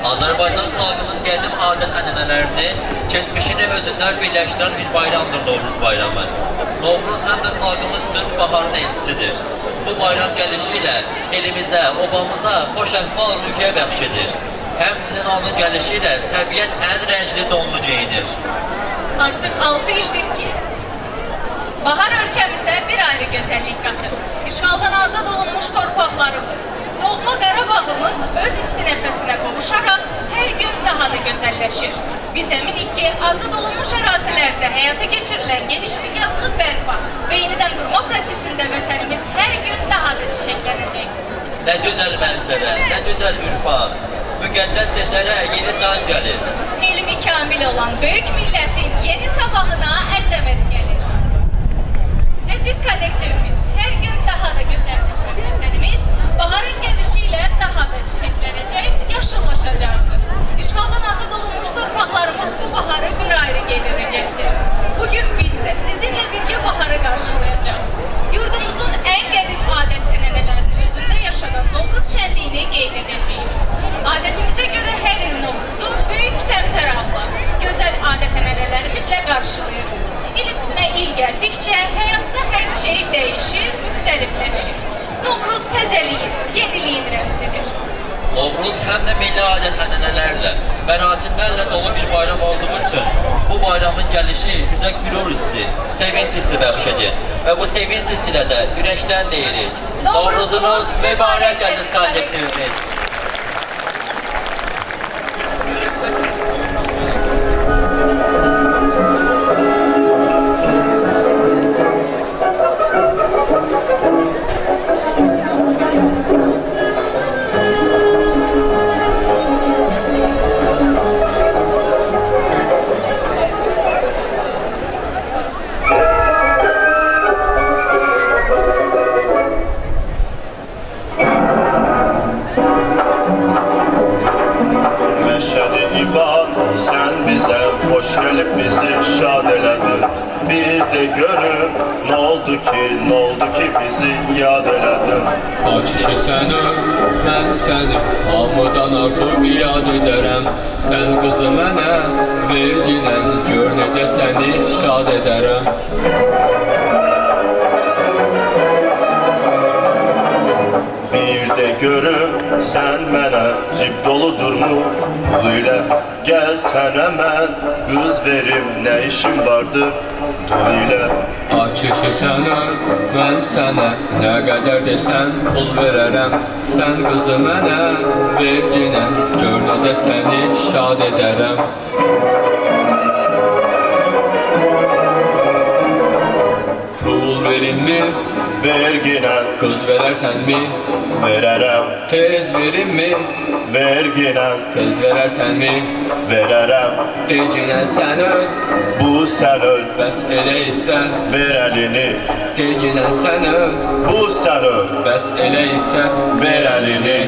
Azərbaycan xalqının qədim adət-ənənələrini, keçmişini özündən birləşdirən bir bayramdır Novruz bayramı. Novruz həm də xalqımız üçün baharın elçisidir. Bu bayram gəlişiyle elimizə, obamıza xoş əhval ruhiyyə bəxş edir. Həmçinin onun gəlişiyle təbiət ən rəngli donlu geyinir. Artıq 6 ildir ki, bahar ölkəmizə bir ayrı gözəllik qatır. İşğaldan azad olunmuş torpaqlarımız, doğma Qarabağımız öz isti nəfəsinə qovuşaraq hər gün daha da gözəlləşir. Biz əminik ki, azad olunmuş ərazilərdə həyata keçirilən geniş miqyaslı bərpa və yenidən qurma prosesində vətənimiz hər gün daha da çiçəklənəcək. Nə gözəl mənzərə, nə gözəl ürfan, müqəddəs yerlərə yeni can gəlir. Elmi kamil olan böyük millətin yeni sabahına əzəmət gəlir. Əziz kollektivimiz, hər gün daha da gözəlləşir. Vətənimiz baharın gəlişiyle daha da çiçəklənəcək, yaşıllaşacaqdır. İşğaldan azad olunmuş torpaqlarımız bu baharı bir ayrı qeyd edəcəkdir. Bugün biz de sizinle birgə baharı qarşılayacaq. Yurdumuzun ən qədim adət-ənənələrini özündə yaşadan Novruz şənliyini qeyd edəcəyik. Adətimizə görə hər il Novruzu böyük təmtəranla, gözəl adət-ənənələrimizlə qarşılayır. İl üstünə il gəldikcə həyatda hər şey dəyişir, müxtəlifləşir. Novruz təzəliyin, yeniliyin rəmzidir. Novruz həm də milli adət-ənənələrlə, mərasimlərlə dolu bir bayram olduğu üçün bu bayramın gəlişi bizə qürur hissi, sevinç hissi bəxş edir. Və bu sevinç hissi ilə də ürəkdən deyirik. Novruzunuz mübarək əziz kollektivimiz. Bir de görün ne oldu ki bizi yad eledin. Açışı səni, mən səni hamıdan artıq yad edərəm. Sən qızı mənə verginən, gör necə səni şad edərəm. Bir de görün sen mənə cib doludurmu pul ilə. Gel sen hemen kız verim ne işin vardı dul ile. Açışı sənə, mən sənə nə qədər desən pul verərəm. Sən qızı mənə verginən, gör necə səni şad edərəm. Pul verimmi? Verginə. Qız verərsənmi? Verərəm. Tez verimmi? Verginə. Tez verərsənmi? Verərəm. Deginə sən öl, Bu sen öl. bəs elə isə. Ver elini. Deginə sən öl, Bu sen öl. bəs elə isə. Ver elini.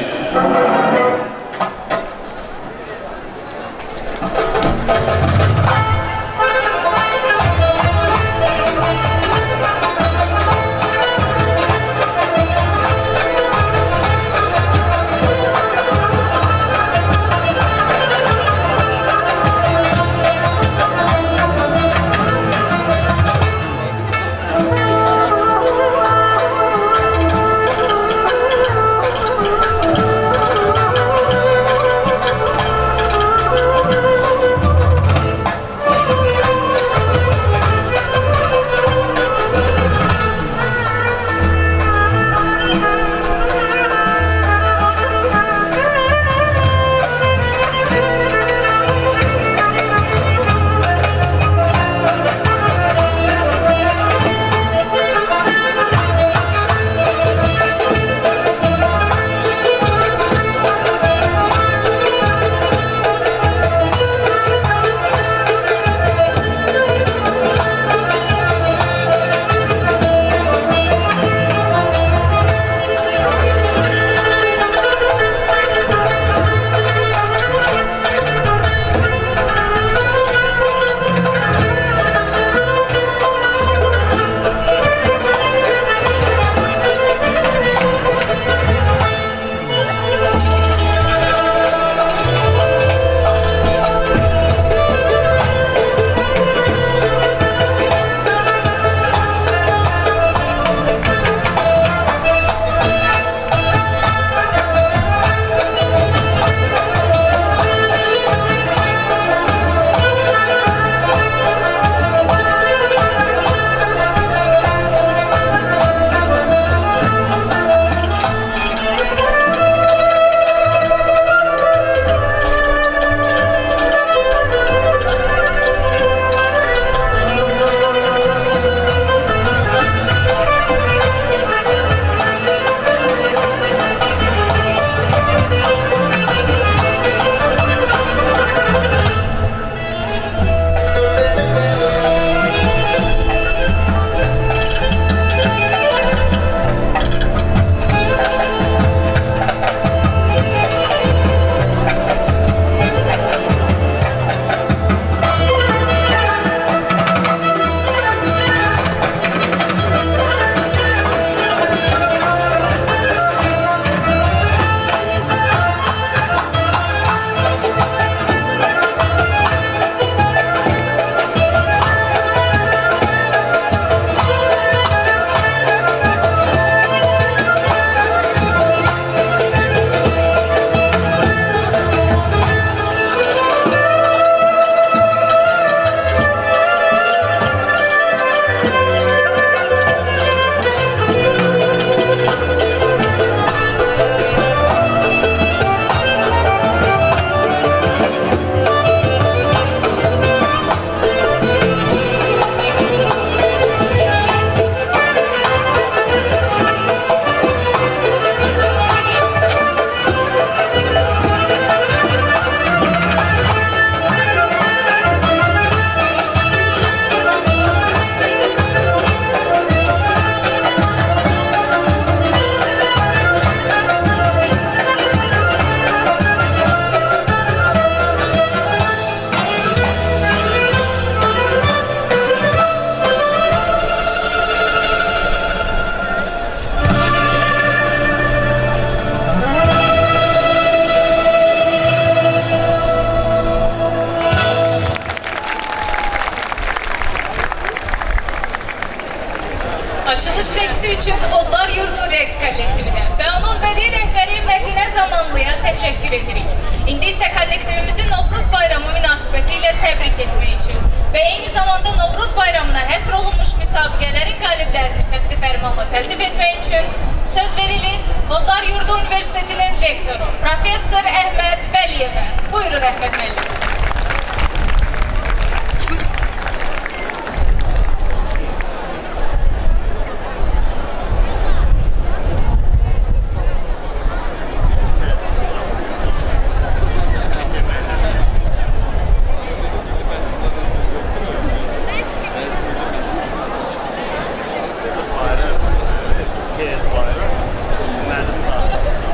təsisi üçün Odlar Yurdu rəqs kollektivinə və onun bədii rəhbəri Mədinə Zamanlıya təşəkkür edirik. İndi isə kollektivimizi Novruz bayramı münasibəti ilə təbrik etmək üçün və eyni zamanda Novruz bayramına həsr olunmuş müsabiqələrin qaliblərini fəxri fərmanla təltif etmək üçün söz verilir Odlar Yurdu Universitetinin rektoru Professor Əhməd Vəliyevə. Buyurun Əhməd müəllim.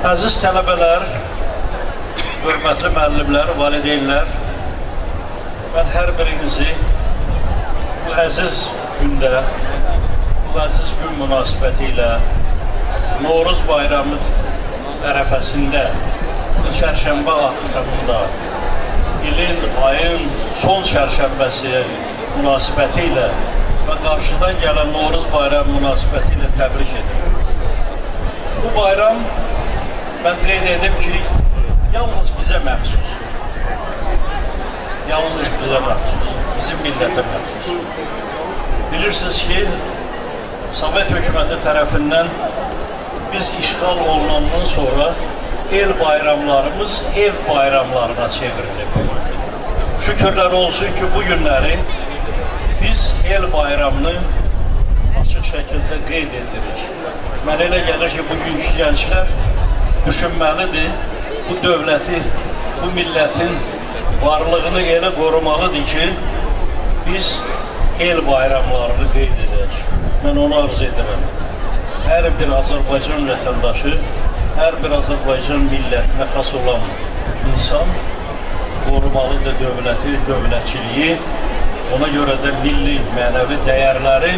Əziz tələbələr, hörmətli müəllimlər, valideynlər, mən hər birinizi bu əziz gündə, bu əziz gün münasibəti ilə Novruz bayramı ərəfəsində, çərşənbə axşamında, ilin, ayın son çərşənbəsi münasibəti ilə və qarşıdan gələn Novruz bayramı münasibəti ilə təbrik edirəm. Bu bayram, mən qeyd edim ki, yalnız bizə məxsus. Yalnız bizə məxsus, bizim millətə məxsus. Bilirsiniz ki, Sovet hökuməti tərəfindən biz işğal olunandan sonra el bayramlarımız ev bayramlarına çevrilib. Şükürlər olsun ki, bu günləri biz el bayramını açıq şəkildə qeyd edirik. Mənə elə gəlir ki, bugünkü gənclər düşünməlidir, bu dövləti, bu millətin varlığını elə qorumalıdır ki, biz el bayramlarını qeyd edək. Mən onu arz edirəm. Hər bir Azərbaycan vətəndaşı, hər bir Azərbaycan millətinə xas olan insan qorumalıdır dövləti, dövlətçiliyi. Ona görə də milli, mənəvi dəyərləri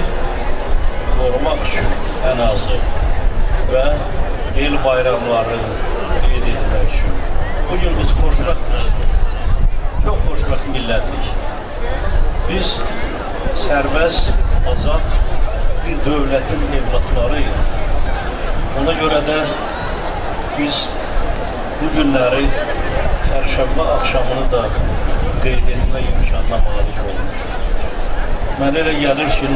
qorumaq üçün ən azı və el bayramlarını qeyd etmək üçün. Bugün biz xoşbəxtlik, çox xoşbəxt millətlik. Biz sərbəst, azad bir dövlətin evlatlarıyıq. Ona görə də biz bu günləri çərşənbə axşamını da qeyd etmək imkanına malik olmuşuz. Mənə elə gəlir ki,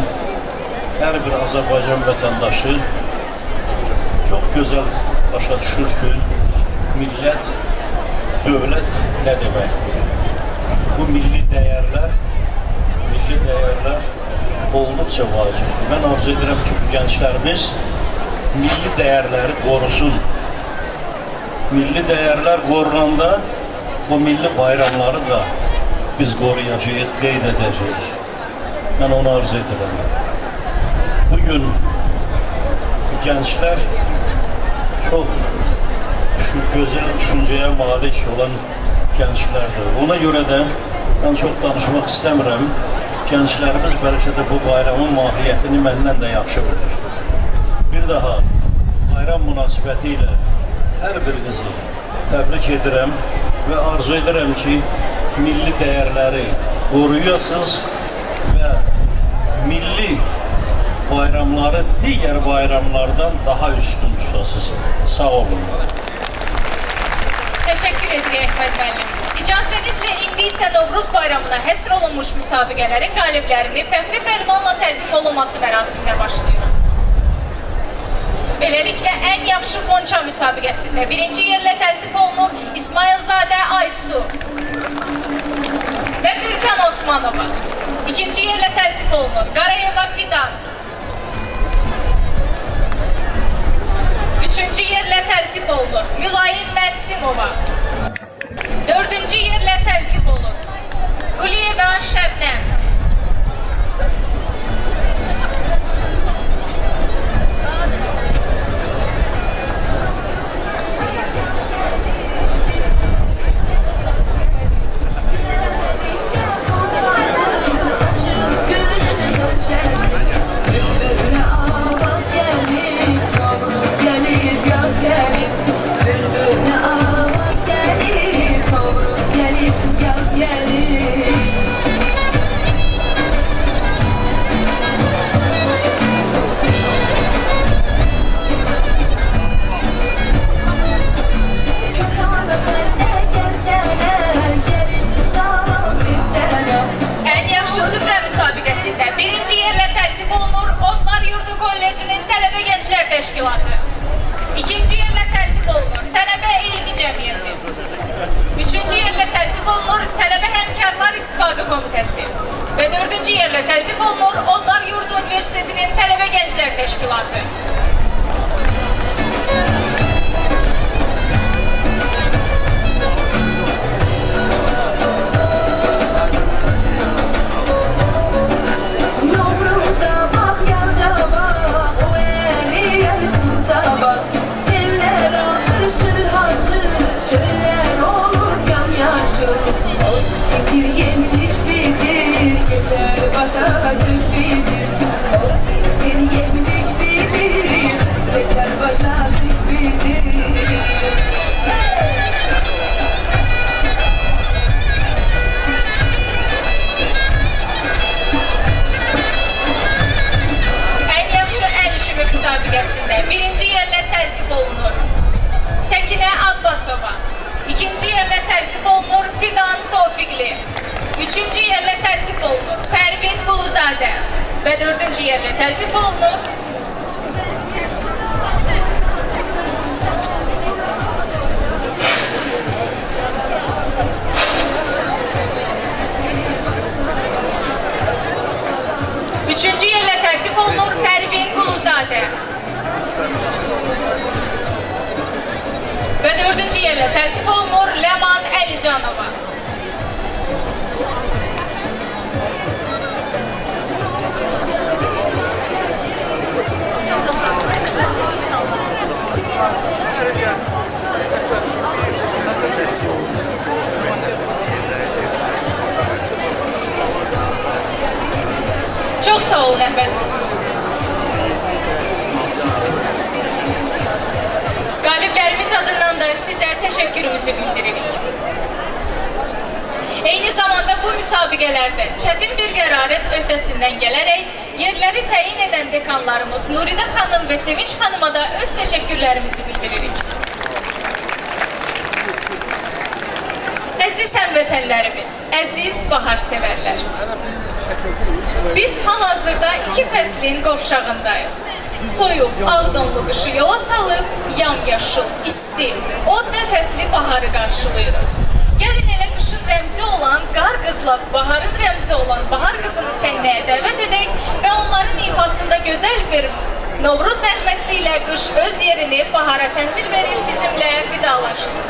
hər bir Azərbaycan vətəndaşı çox gözəl başa düşür ki, millət, dövlət nə deməkdir? Bu milli dəyərlər olduqca vacib. Mən arzu edirəm ki, bu gənclərimiz milli dəyərləri qorusun. Milli dəyərlər qorunanda bu milli bayramları da biz qoruyacağıq, qeyd edəcəyik. Mən onu arzu edirəm. Bugün gənclər çox gözəl düşüncəyə malik olan gənclərdir. Ona görə də mən çox danışmaq istəmirəm. Gənclərimiz bəlkə də bu bayramın mahiyyətini məndən də yaxşı bilir. Bir daha bayram münasibəti ilə hər birinizi təbrik edirəm və arzu edirəm ki, milli dəyərləri qoruyasınız və milli bayramları digər bayramlardan daha üstün tutasınız. Sağ olun. Təşəkkür edirik Əhməd müəllim. İcazənizlə indi isə Novruz bayramına həsr olunmuş müsabiqələrin qaliblərini fəxri fərmanla təltif olunması mərasiminə başlayırıq. Beləliklə, ən yaxşı Qonça müsabiqəsində birinci yerlə təltif olunur İsmailzadə Aysu və Türkan Osmanova. İkinci yerlə təltif olunur Qarayeva Fidan. Üçüncü yerlə təltif olunur Mülayim Mənsimova. Dördüncü yerlə təltif olunur Quliyeva Şəbnəm. Təşkilatı. İkinci yerlə təltif olunur Tələbə Elmi Cəmiyyəti. Üçüncü yerlə təltif olunur Tələbə Həmkarlar İttifaqı Komitəsi. Və dördüncü yerlə təltif olunur Odlar Yurdu Universitetinin Tələbə Gənclər Təşkilatı. Birinci yerlə təltif olunur Səkinə Abbasova. İkinci yerlə təltif olunur Fidan Tofiqli. Üçüncü yerlə təltif olunur Pərvin Quluzadə. Və dördüncü yerlə təltif olunur Pərvin Quluzadə. Və dördüncü yerlə təltif olunur Ləman Əlicanova. Çox sağ olun əfəndim. Qaliblərimiz adından da sizə təşəkkürümüzü bildiririk. Eyni zamanda bu müsabiqələrdə çətin bir qərarın öhdəsindən gələrək yerləri təyin edən dekanlarımız Nuridə xanım və Sevinç xanıma da öz təşəkkürlərimizi bildiririk. Əziz həmvətənlərimiz, əziz bahar sevərlər. Biz hal-hazırda iki fəslin qovşağındayıq. Soyuq, ağdonlu qışı yola salıb, yamyaşıl, isti, od nəfəsli baharı qarşılayırıq. Gəlin elə qışın rəmzi olan qar qızla baharın rəmzi olan bahar qızını səhnəyə dəvət edək və onların ifasında gözəl bir Novruz nəğməsi ilə qış öz yerini bahara təhvil verib bizimlə vidalaşsın.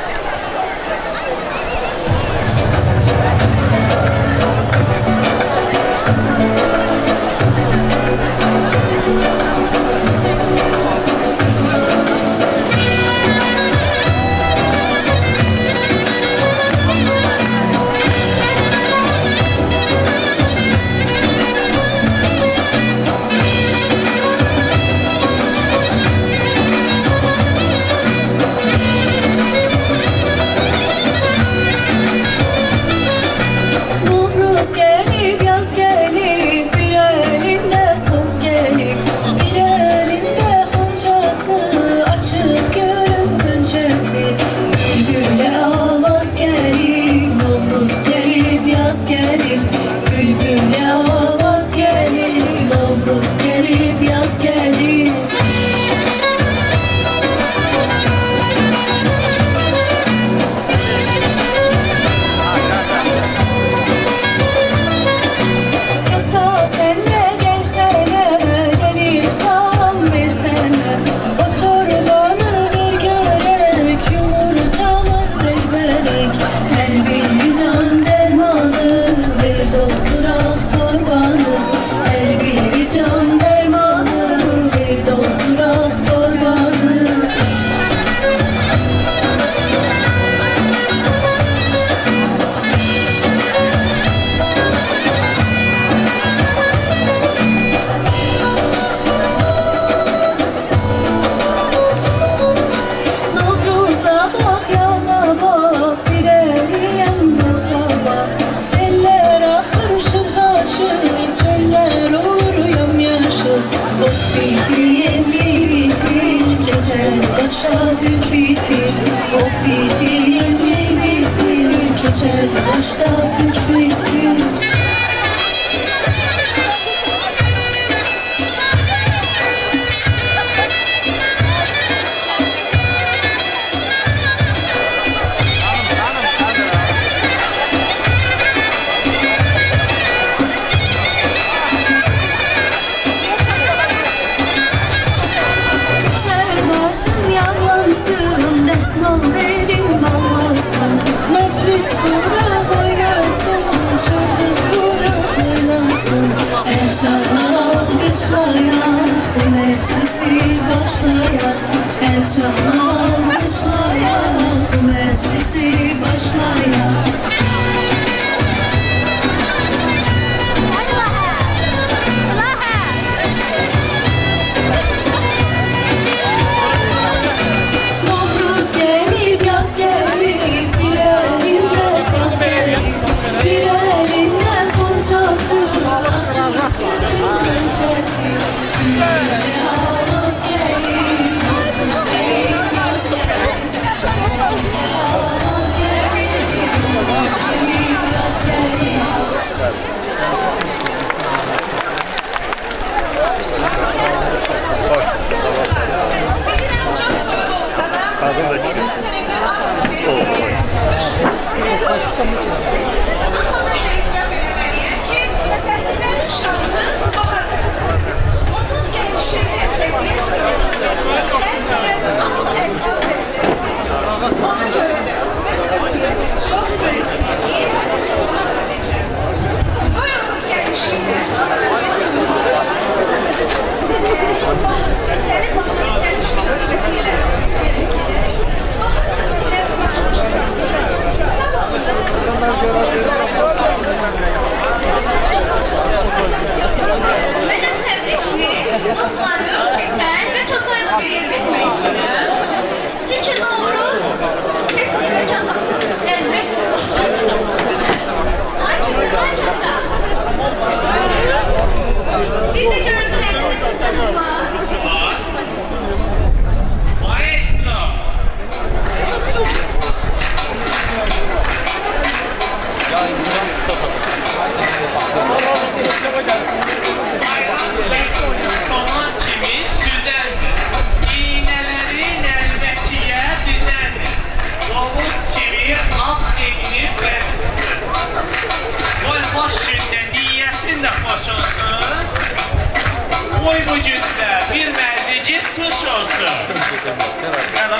Merhaba.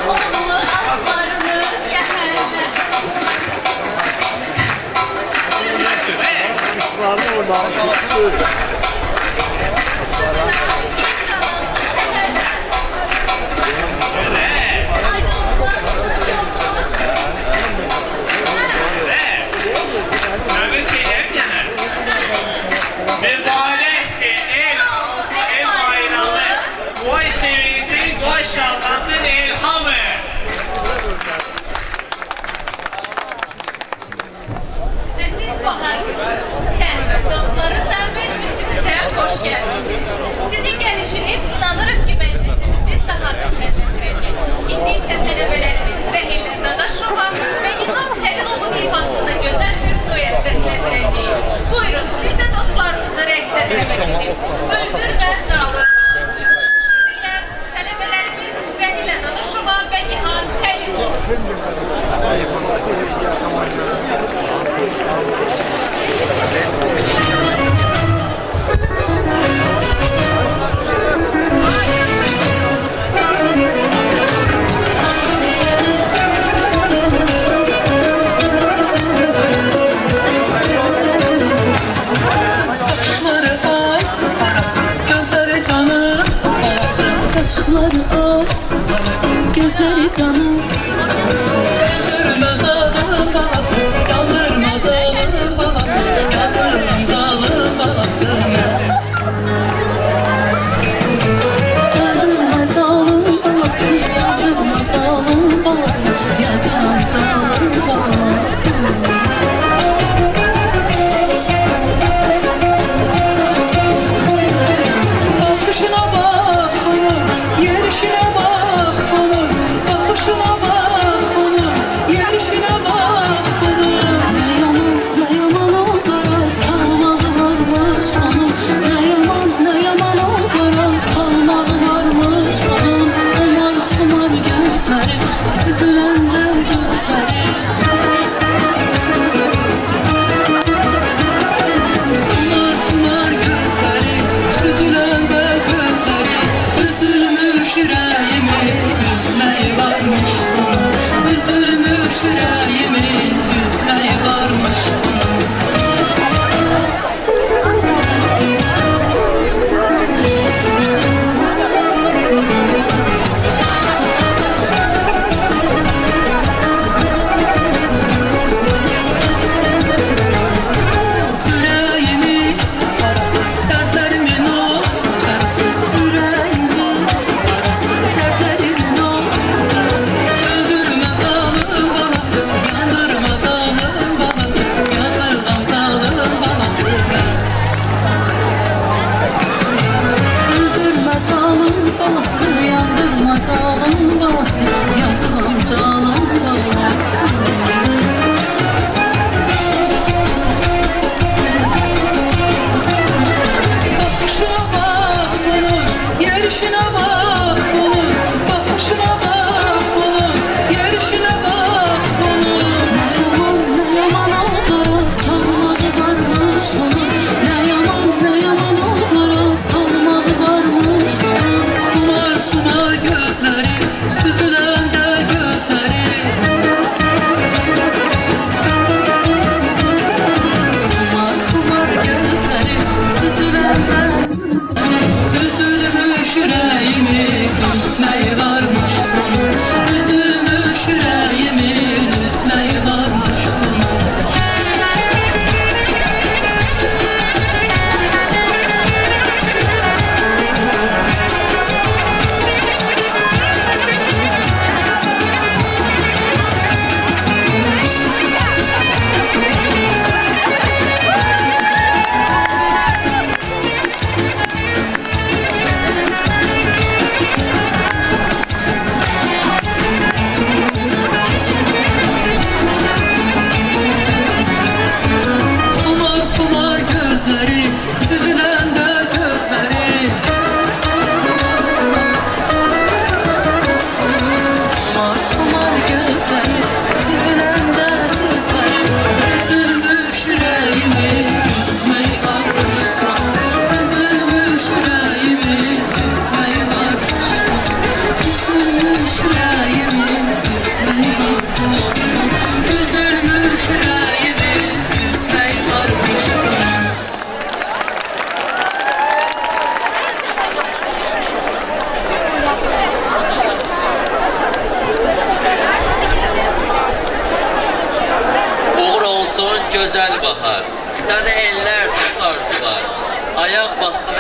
Oğlu atlarını yəhərlə. Çıdına yel qanadlı kələlə. Aydınlansın yolun. Öbür şeyler yana. Mübarek el bayramı. Vay sevinsin, vay şahlansın ilhamı. Əziz Bahar qızı, sən dostların da məclisi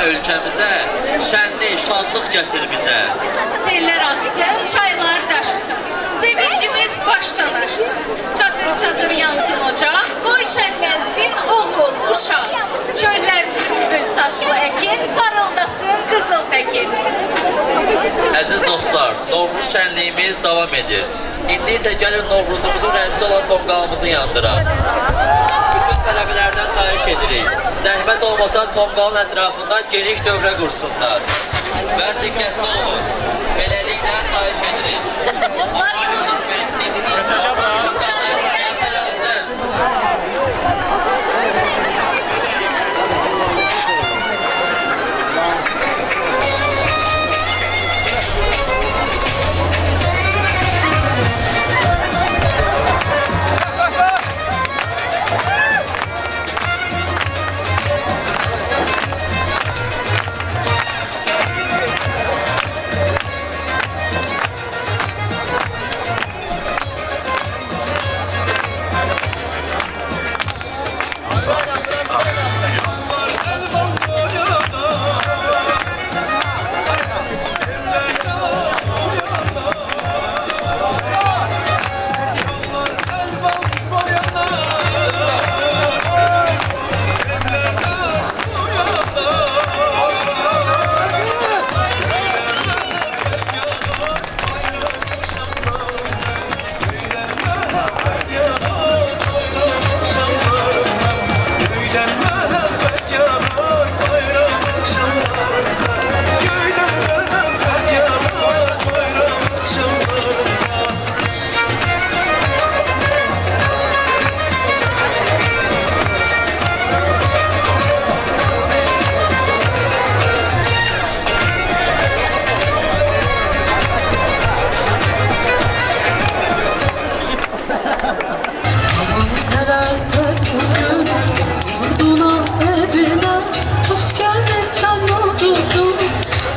ölkəmizə, şənlik, şadlıq gətir bizə. Sellər axsın, çaylar daşsın, sevincimiz başdan aşsın. Çatır çatır yansın ocaq, qoy şənlənsin oğul, uşaq. Çöllər sümbül saçlı əkin, parıldasın qızıl təkin. Əziz dostlar, Novruz şənliyimiz davam edir. İndi isə gəlin Novruzumuzun rəmzi olan tonqalımızı yandıraq. Bütün tələbələrdən xahiş edirik. Zəhmət olmasa tonqalın ətrafında geniş dövrə qursunlar. Və diqqətli olun. Beləliklə xahiş edirik. Onlar Atatürk Universitetinin tonqalı yandırılsın.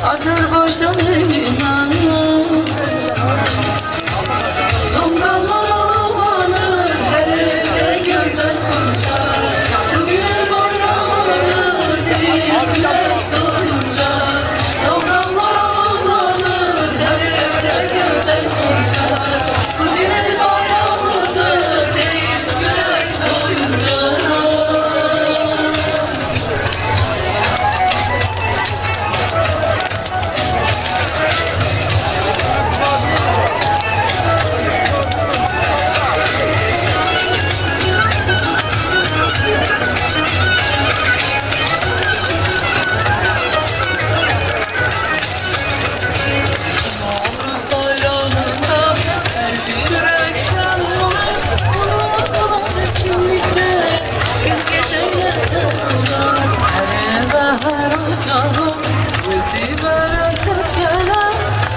Azerbaycan elinden Tongallar ağlanır, her evde güzel konuşar. Bugün bayramdır, değil güzel konuşar. Tongallar ağlanır, her evde güzel konuşar. Bugün bayramdır, değil güzel konuşar.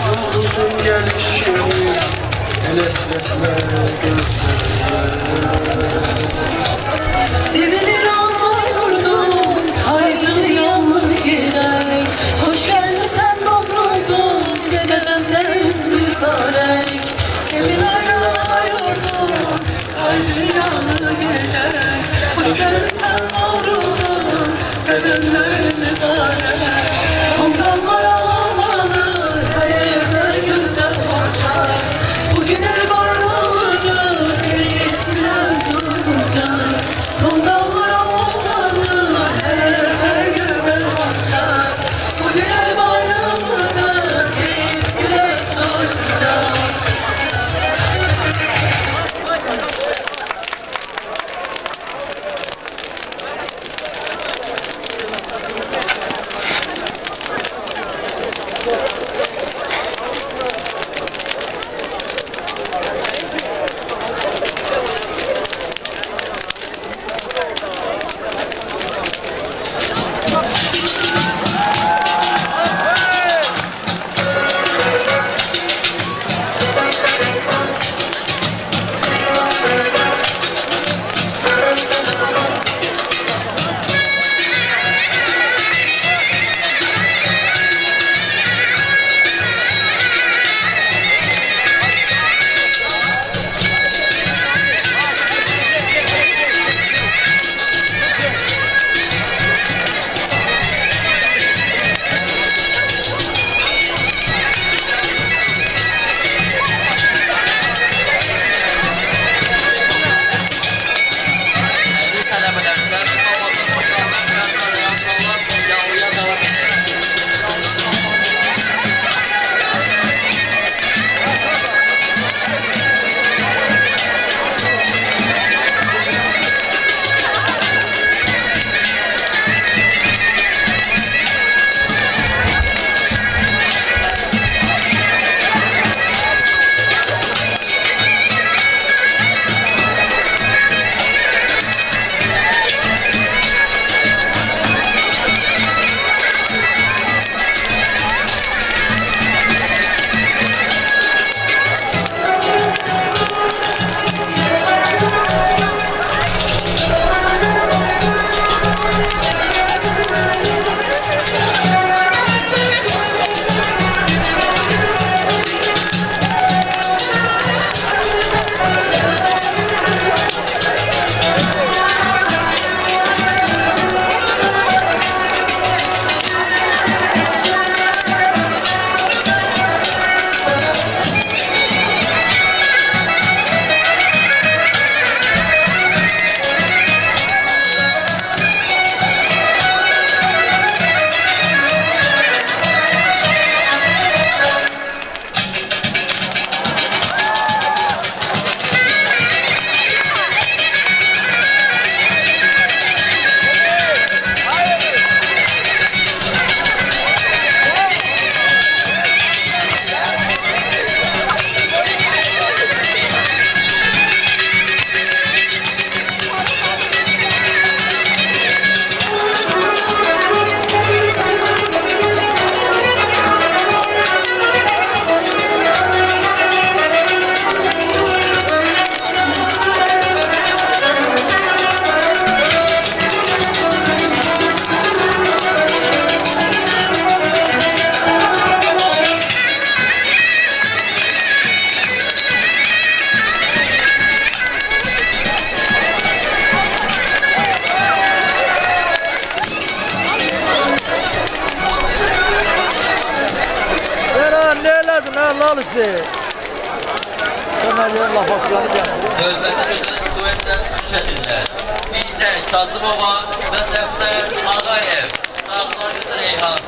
Novruzun gelişini el esnetme Sevilir Allah yurdum, haydi yanır gider. Hoş gelmişsen Novruzum, dedemden mübarek. Sevilir Allah yurdum, haydi yanır gider. Hoş gelmişsen Novruzum, dedemden mübarek. Tongallar ağlanır, her evde güzel koçar. Bugün el bayramıdır, elitler durguncar. Tongallar ağlanır, her evde güzel koçar. Bugün el bayramıdır, elitler durguncar. Messi. Ömer'in laf atlarını yaptı. Növbədə gözəl duetlər çıxış edirlər. Filizə Kazımova və Səfər Ağayev. Dağlar Gözəl Reyhan.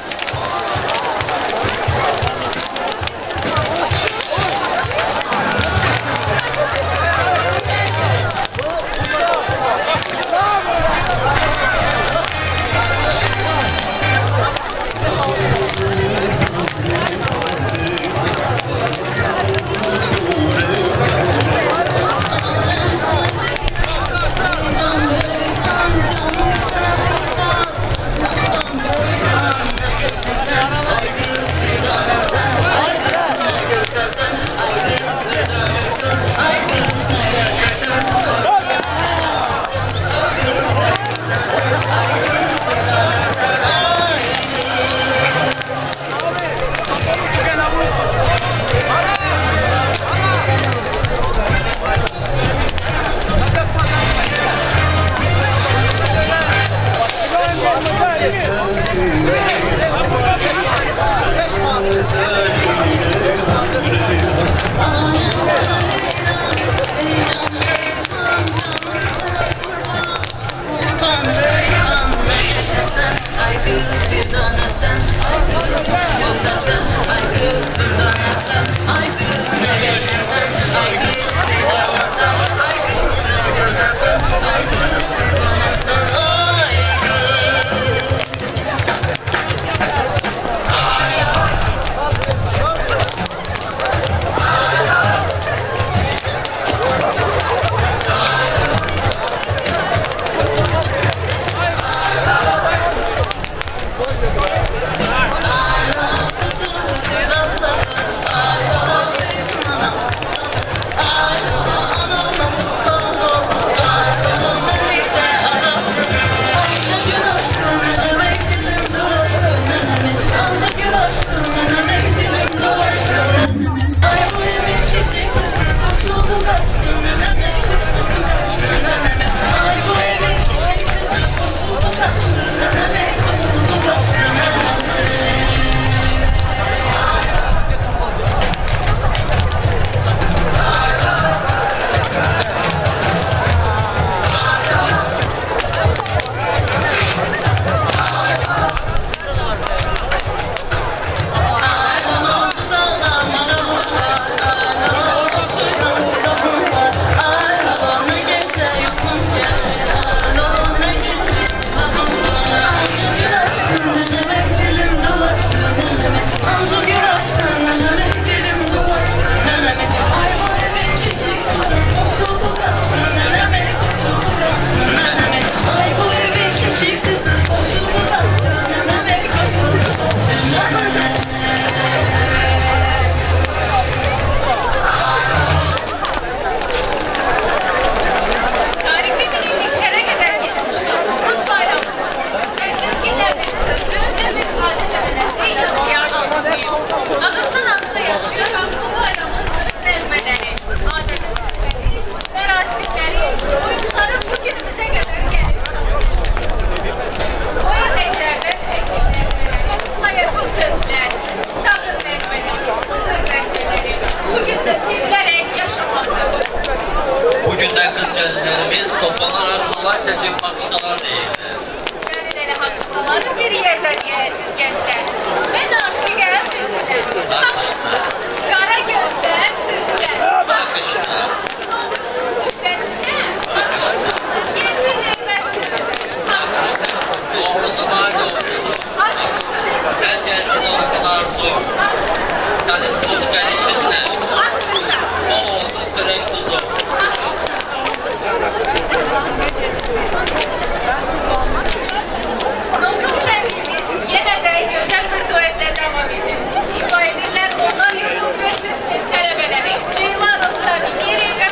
İfa edirlər, onlar Yurdu Üniversitetinin tələbələri Ceylan Rustamini və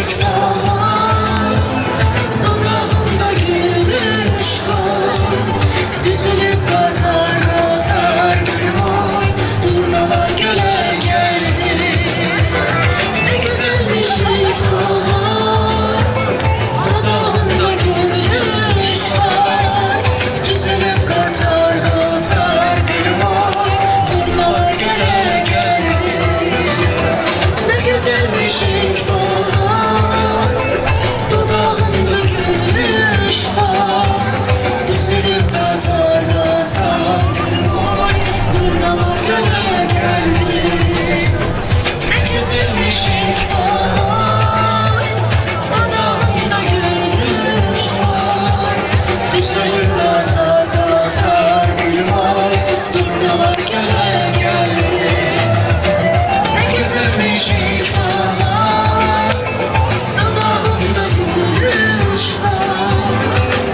çiçek var, dudağında gülüş var. Düzülüp katar katar gülüm oy, durnalar göle geldi. Ne güzel bir şey var, dudağında gülüş var. Düzülüp katar katar gülüm oy, durnalar göle geldi. Ne güzel bir şey var, dudağında gülüş var. Düzülüp katar katar gülüm oy, durnalar göle geldi. Ne güzel bir şey var, dudağında gülüş var. Düzülüp katar katar gülüm oy, durnalar göle geldi. Ne güzel bir şey var, dudağında gülüş var.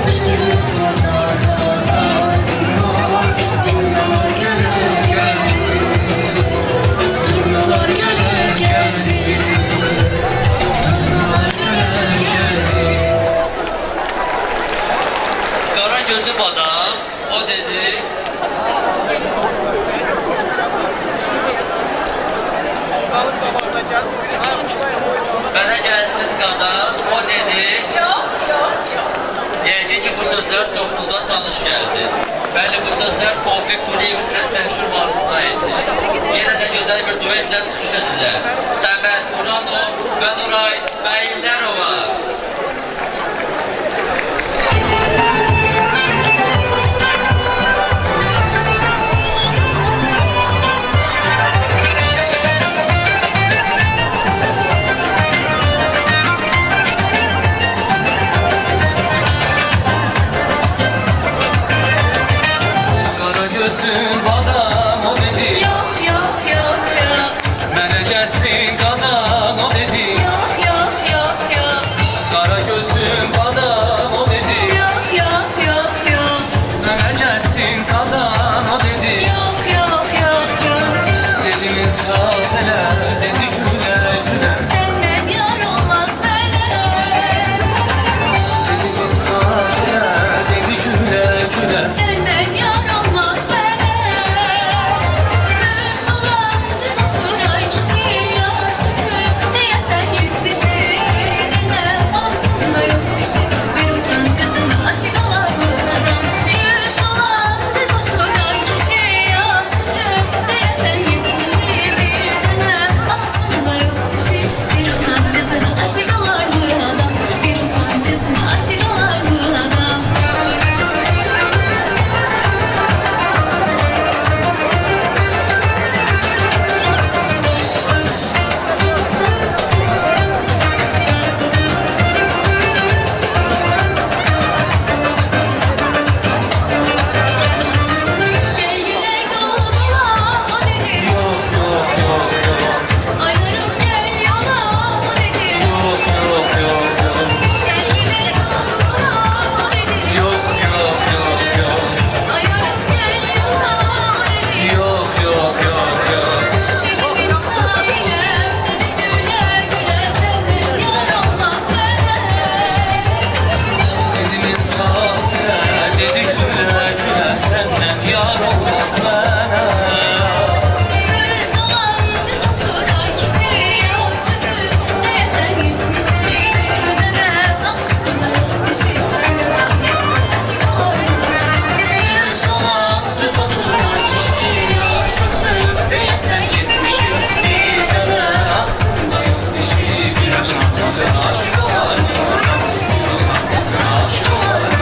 Düzülüp katar katar gülüm oy, durnalar göle geldi. Durnalar göle geldi. Durnalar göle geldi. Qara gözlü adam, o dedi. Mənə gəlsin qadın, o dedi. Yox, yox, yox. Yəqin ki, bu sözlər çoxunuza tanış gəldi. Bəli, bu sözlər Tofiq Quliyevin ən məşhur mahnısına idi. Yenə də gözəl bir duetlə çıxış edirlər. Səməd Muradov və Nuray Bəylərova. Qara gözün adam o dedi. Yox, yox, yox, yox. Mənə gəlsin qadan o dedi. Yox, yox, yox, yox. Qara gözün adam o dedi. Yox, yox, yox, yox. Mənə gəlsin qadan o dedi. Yox, yox, yox, yox. Dedim insaf elə, dedi gülə gülə. Səndən yar olmaz mənə. Dedim insaf elə, dedi gülə gülə. Səndən yar olmaz mənə. Düz dolan, düz otur ay kişi yaşıtır. Deyəsən 70'ine ağzında yok dişi. Bir utan kızına aşık olar mı adam? Düz dolan, düz otur ay kişi yaşıtır. Deyəsən 70'ine ağzında yok dişi. Bir utan kızına aşık olar mı adam? Bir utan kızına aşık olar mı adam? Gel güne kalma o dedi. Yox, yox, yox, yox. Aylarım gel yola o dedi. Yox, yox, yox, yox. Gel güne kalma o dedi. Yox, yox, yox, yox. Aylarım gel yola o dedi. Yox, yox, yox, yox. Dedim insaf ile dedi güle güle senden yar olmaz mənə. Dedim insaf elə, dedi gülə gülə. Səndən yar olmaz mənə. Düz dolan düz otur ay kişi yaşıtır. Deyəsən 70'ine ağzında yok dişi. Utan kızına aşık olar mı mənə? Düz dolan düz otur ay kişi yaşıtır. Deyəsən 70'ine ağzında yok dişi. Bir utan kızına aşık olar mı? Bir utan kızına aşık olar mı?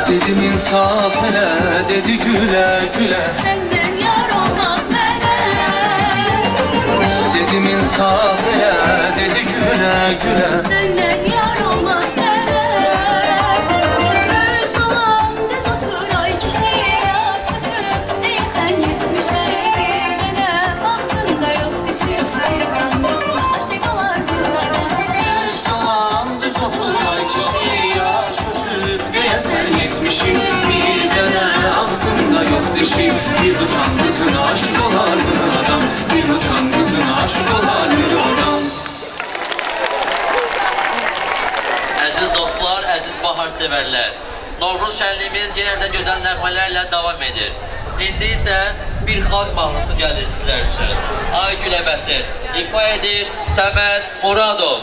Dedim insaf elə, dedi gülə gülə. Səndən yar olmaz mənə. Dedim gelişi. Bir tutam kızına aşık olar mı adam? Bir tutam kızına aşık olar mı adam? Əziz dostlar, əziz bahar sevərlər, Novruz şənliyimiz yenə də gözəl nəğmələrlə davam edir. İndi isə bir xalq mahnısı gəlir sizlər üçün. Ay Güləbətin ifa edir Səməd Muradov.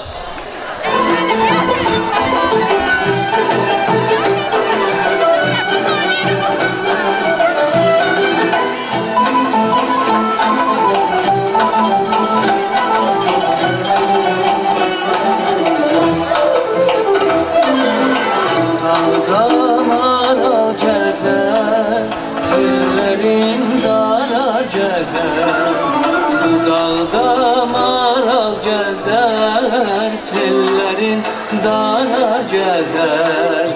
Dağdalar gezer, tellerin darar gezer. Bu dağda maral gezer, tellerin darar gezer.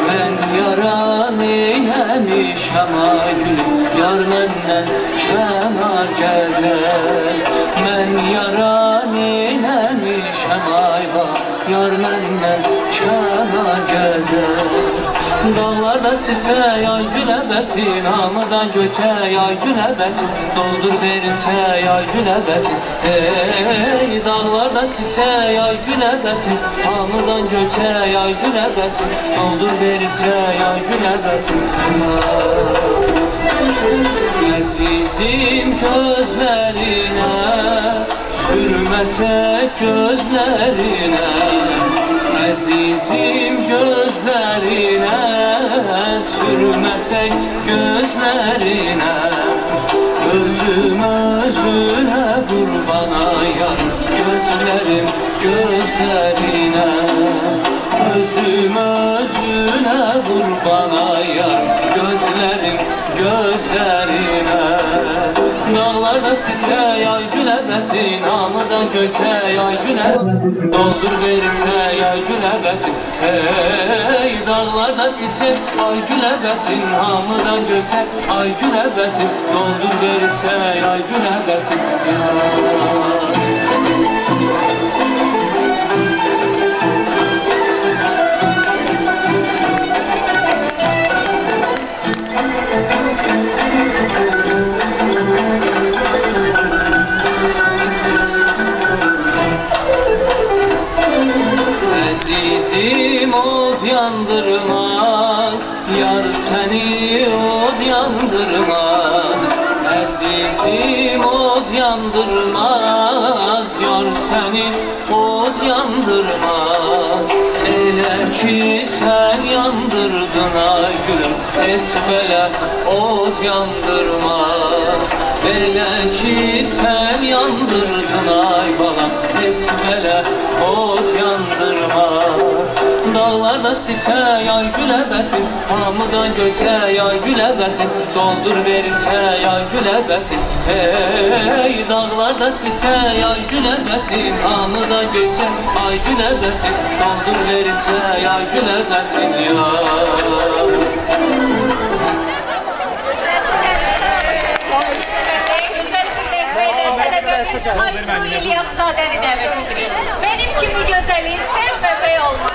Ben yaran eylemişem ay gülüm, yar menden kenar gezer. Ben yaran eylemişem ay bak, yar menden kenar gezer. Dağlarda çiçək ay güləbətin, hamıdan göçək ay güləbətin, doldur verçək ay güləbətin. Hey, dağlarda çiçək ay güləbətin, hamıdan göçək ay güləbətin, doldur verçək ay güləbətin. Əzizim gözlərinə, sürmətək gözlərinə. Əzizim gözlərinə, sürmətək gözlərinə. Özüm özünə qurban ayar, gözlərim gözlərinə. Özüm özünə qurban ayar, gözlərim gözlərinə. Dağlarda çiçək ay güləbətin, hamıdan göçək ay güləbətin, doldur verçək ay güləbətin. Hey, dağlarda çiçək ay güləbətin, hamıdan göçək ay güləbətin, doldur verçək ay güləbətin. Əzizim od yandırmaz, yar səni od yandırmaz. Əzizim od yandırmaz, yar səni od yandırmaz. Elə ki sən yandırdın ay gülüm, heç belə od yandırmaz. Elə ki sən yandırdın ay balam, heç belə od yandırmaz. Dağlarda çiçək ay güləbətin, hamıdan göçək ay güləbətin, doldur verçək ay güləbətin. Hey, dağlarda çiçək ay güləbətin, hamıdan göçək ay güləbətin, doldur verçək ay güləbətin. Güzel bir nefreyle talebemiz Aysu İlyaszade'ni davet edilir. Benim kimi güzeli sevmemeyi olmaz.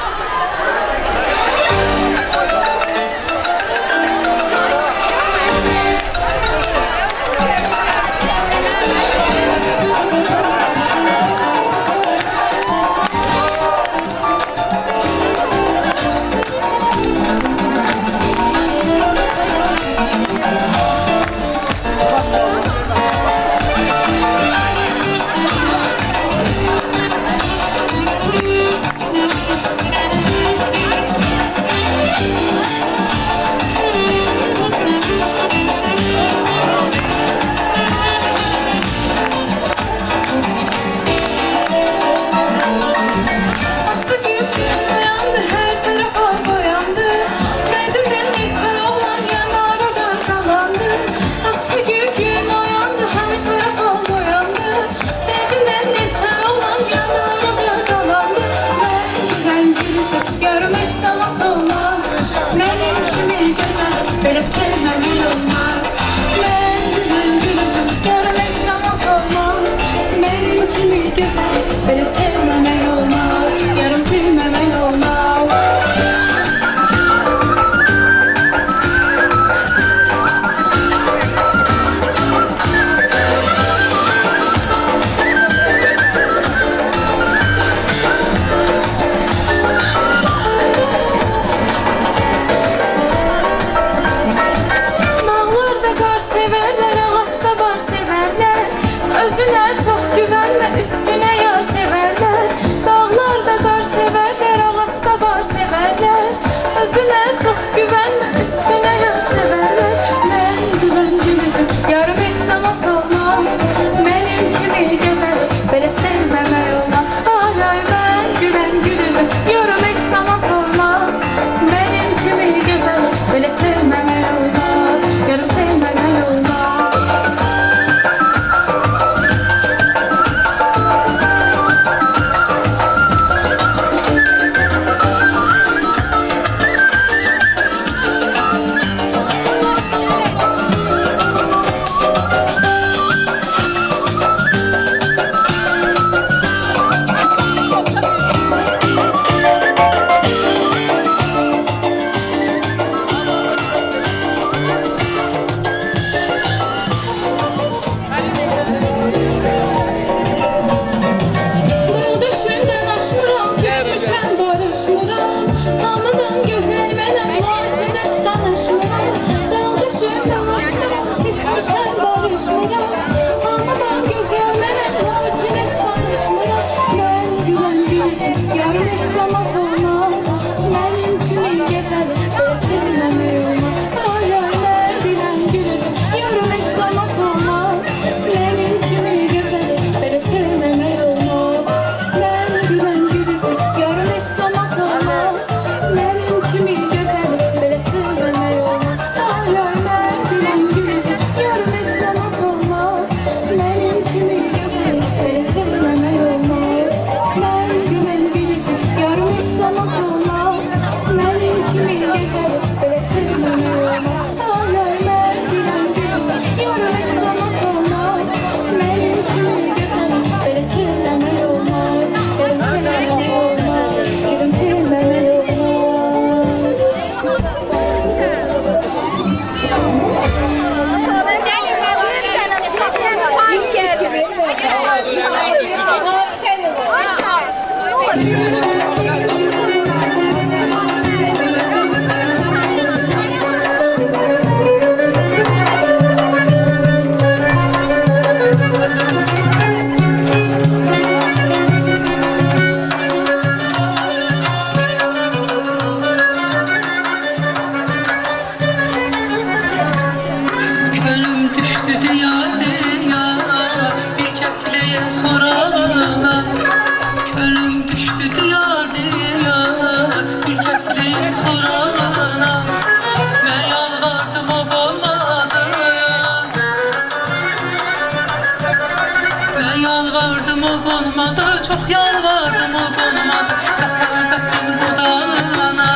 yalvardım o konmadı, çok yalvardım o konmadı. Məhəbbətin budağına,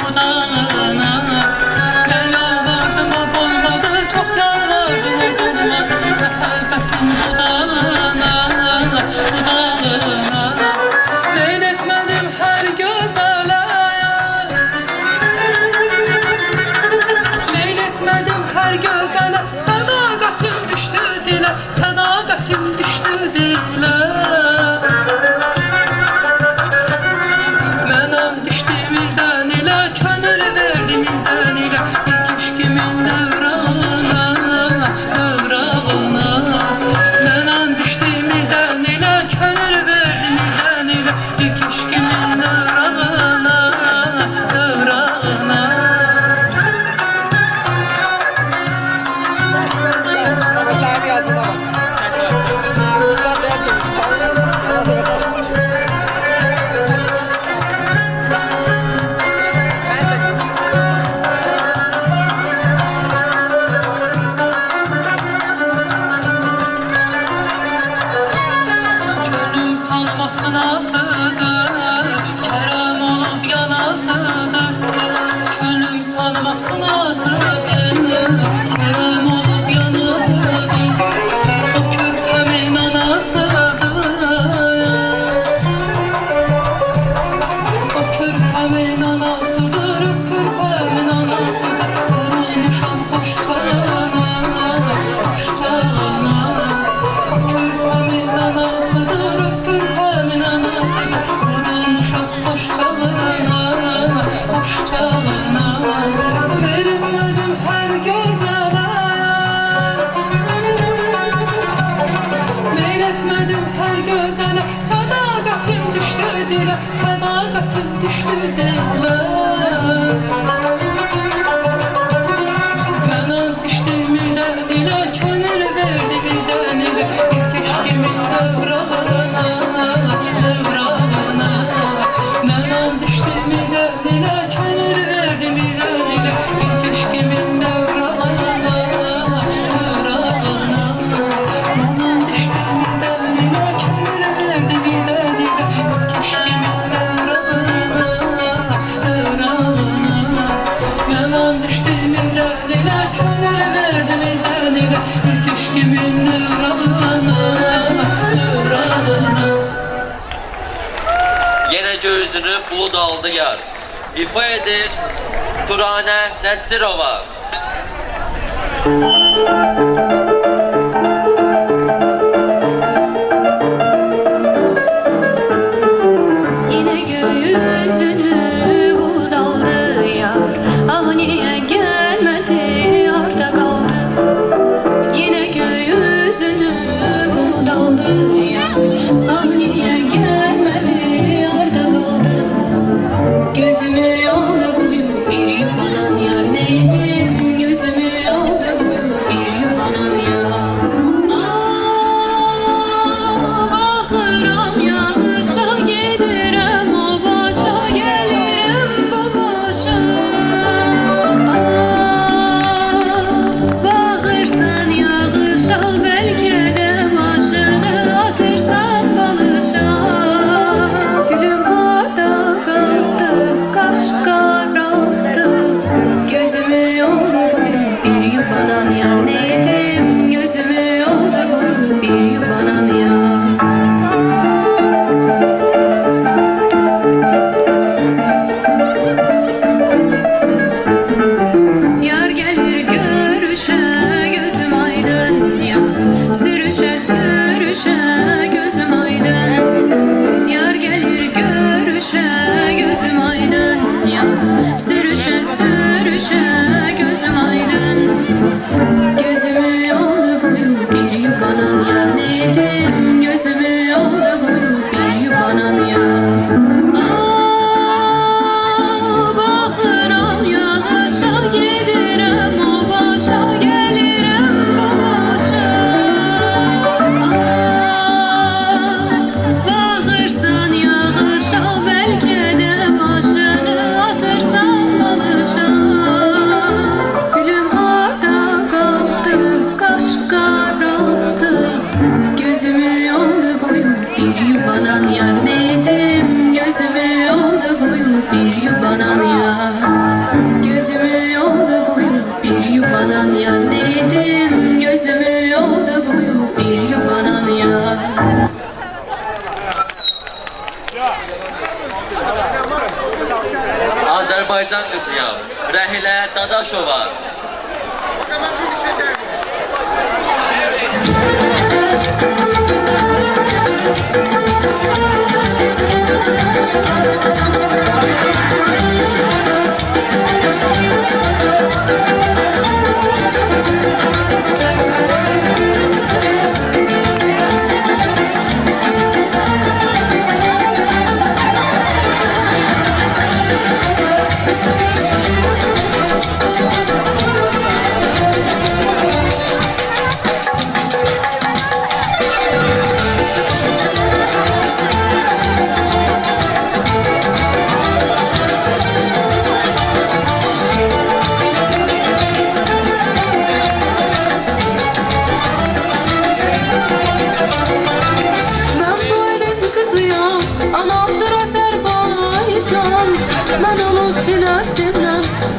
budağına. Ben yalvardım o konmadı, çok yalvardım o konmadı. Məhəbbətin budağına, budağına. Meyl etmədim hər gözələ, meyl etmədim hər gözələ. Sədaqətim düşdü dilə, sədaqətim düşdü dilə. Mənəm düşdüm ildən ilə, könül verdim ildən ilə. İlk eşkimin dövrağına, dövrağına. Mənəm düşdüm ildən ilə, könül verdim ildən ilə. İlk eşkimin dövrağına, dövrağına. Abi yazın ama. Buradan derken Könlüm sanması nazıdır, kerem olup yanasıdır. Könlüm sanması nazıdır, kerem olup yanasıdır. O körpemin anasıdır, o körpemin anasıdır, öz körpemin anasıdır. Vurulmuşam hoşçağına, hoşçağına. O körpemin anasıdır, öz körpemin anasıdır. Vurulmuşam hoşçağına, hoşçağına. Meyl etmədim hər gözələ, meyl etmədim hər gözələ. Sədaqətim düşdü dilə, sədaqətim düşdü dilə. Mənəm düşdüm ildən ilə, könül verdim ildən ilə. İlk eşkimin dövrağına, dövrağına. Mənəm düşdüm ildən ilə, könül verdim ildən ilə. İlk eşkimin dövrağına, dövrağına. Mənəm düşdüm ildən ilə, könül verdim ildən ilə. İlk eşkimin dövrağına, dövrağına. Mənəm düşdüm ildən ilə, könül verdim ildən ilə. İlk eşkimin dövrağına, dövrağına. Yenə göğsünü bulud aldı yar. İfa edir Turanə Nəsirova. Yine göğsünü bulut aldı yar. Ah niye gelmedi, arda kaldı. Yine göğsünü bulut aldı yar. Ah niye gelmedi, arda kaldı. Gözümü yolda koyup bir yumanan yar neydim. Gözümü yolda koyup bir yumanan yar. Azərbaycan qızıyam, Rəhilə Dadaşova.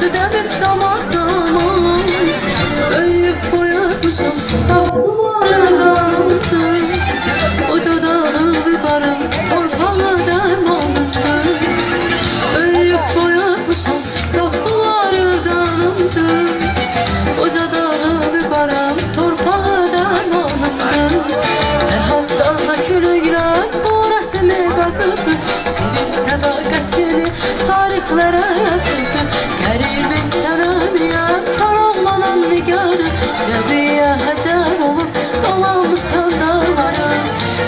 Südemip zaman zaman Böyüyüp boyatmışım Saf suları kanımdır Ucu dağı yukarı Torpağı dermanımdır Böyüyüp boyatmışım Saf suları kanımdır Ucu dağı yukarı Torpağı dermanımdır Ferhat'tan da külüyle Suretimi kazıdı Şirin sadakatini Tarihlere yazıldı Garibin senemiye kör olmanan nigarı Nebiye hacer olup dolanmışam dağlara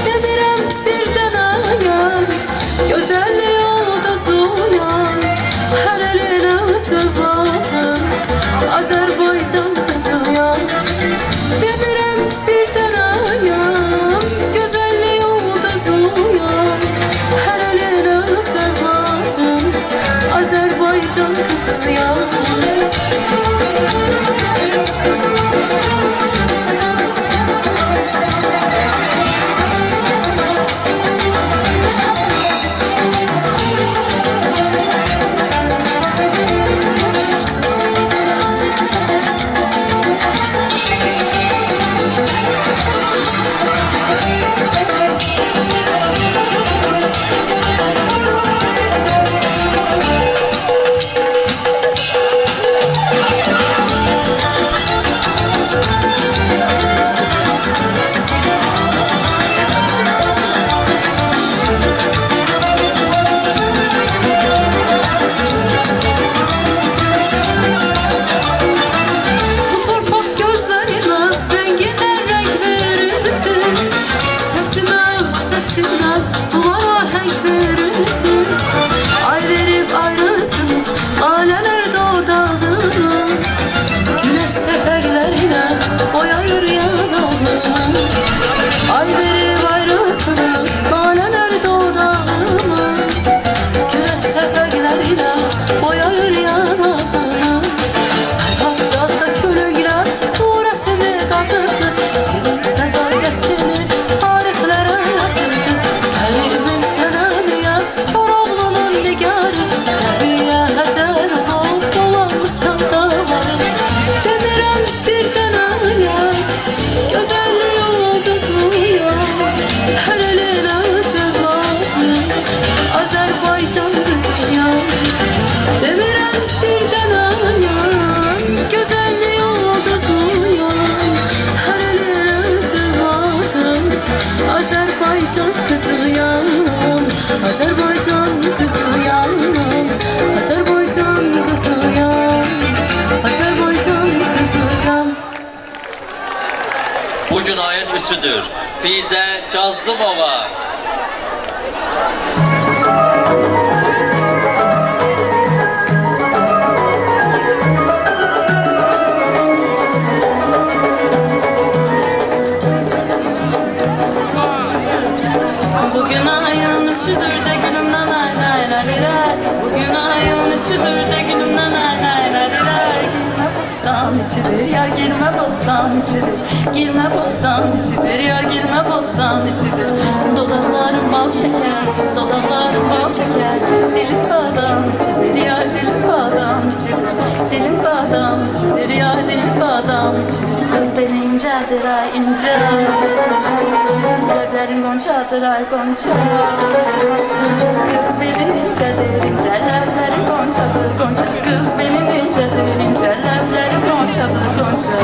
Demirem bir deneyem Güzelliği ulduzuyam Her eline sıfatım Azerbaycan kızıyam Demirem bir deneyem Güzelliği ulduzuyam Her eline sıfatım Azerbaycan kızıyam Azerbaycan kızıyam, Azerbaycan kızıyam, Azerbaycan kızıyam. Bugün ayın 3'üdür. Fizə Cazımova. Bugün ayın 3'üdür de gülümden ay lay lay lay. Bugün ayın 3'üdür de gülümden ay lay lay lay. Girme bostan içidir yar, girme bostan içidir. Girme bostan içidir yar, girme bostan içidir. Dodaklarım bal şeker, dodaklarım bal şeker. Dilim badam içidir yar, dilim badam içidir. Dilim badam içidir yar, dilim badam içidir. Kız beni incedir ay ince. Ləblərin qonçadır ay qonça Qız belin incədir incə Ləblərin qonçadır qonça Qız belin incədir incə Ləblərin qonçadır qonça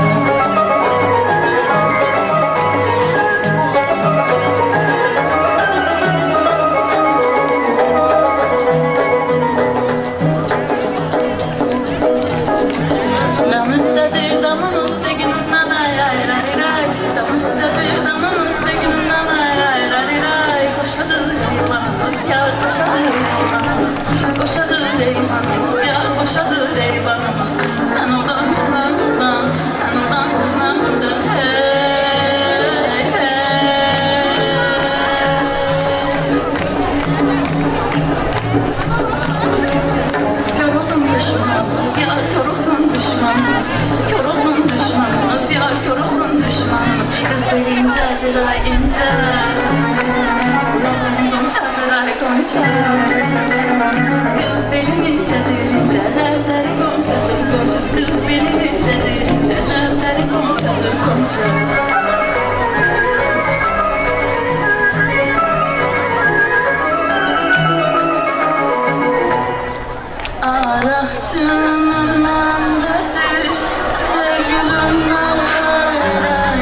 Dam üstədir damımız Deginimdən ay ay ay ay Dam üstədir damımız Deginimdən ay ay ay ay Qoşadır eyvanımız yar Qoşadır eyvanımız Qoşadır eyvanımız yar Qoşadır eyvanımız Sən oradan çıx mən buradan Sən oradan çıx mən buradan Hey hey Kör olsun düşmanımız yar Kör olsun düşmanımız Kör olsun düşmanımız yar Kör olsun düşmanımız Kız beli incedir ay ince Ləblərin qonçadır ay qonça Kız belin incedir ince Ləblərin qonçadır qonça Kız belin incedir ince Ləblərin qonçadır qonça Araqçının məndədir De gülün ay ay ay ay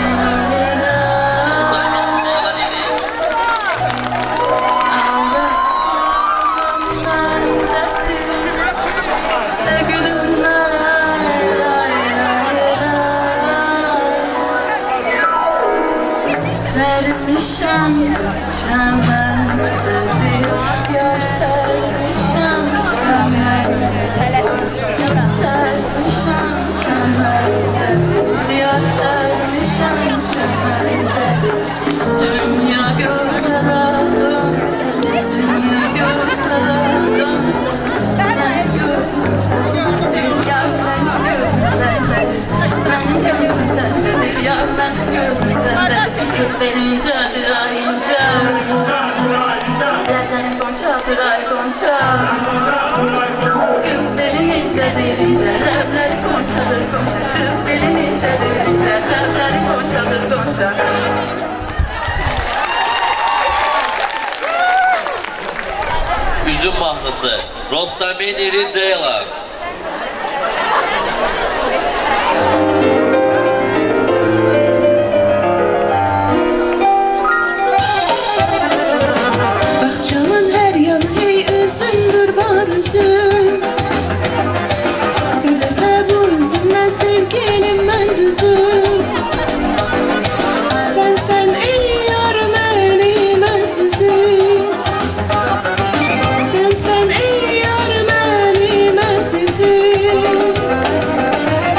Araqçının məndədir De gülün ay ay ay Sərmişəm çəməndədir Yar sərmişəm çəməndədir Sərmişəm çəməndədir Yar sərmişəm çəməndədir Dünya gözələ dönsə Dünya gözələ dönsə Mənim gözüm səndədir Yar mənim gözüm səndədir Mənim gözüm səndədir Yar mənim gözüm səndədir Qız belincədir ay incə Ləblərin qonçadır ay qonça Qız belin incədir incə Ləblərin qonçadır qonça Qız belin incədir incə Ləblərin qonçadır qonça Üzüm mahnısı Rostamın iri Ceylan. Bahçamın her yanı hey üzümdür bar üzüm Söylete bu üzümden sevgilim ben düzüm Sen ey yar benim ensizim Sen ey yar benim ensizim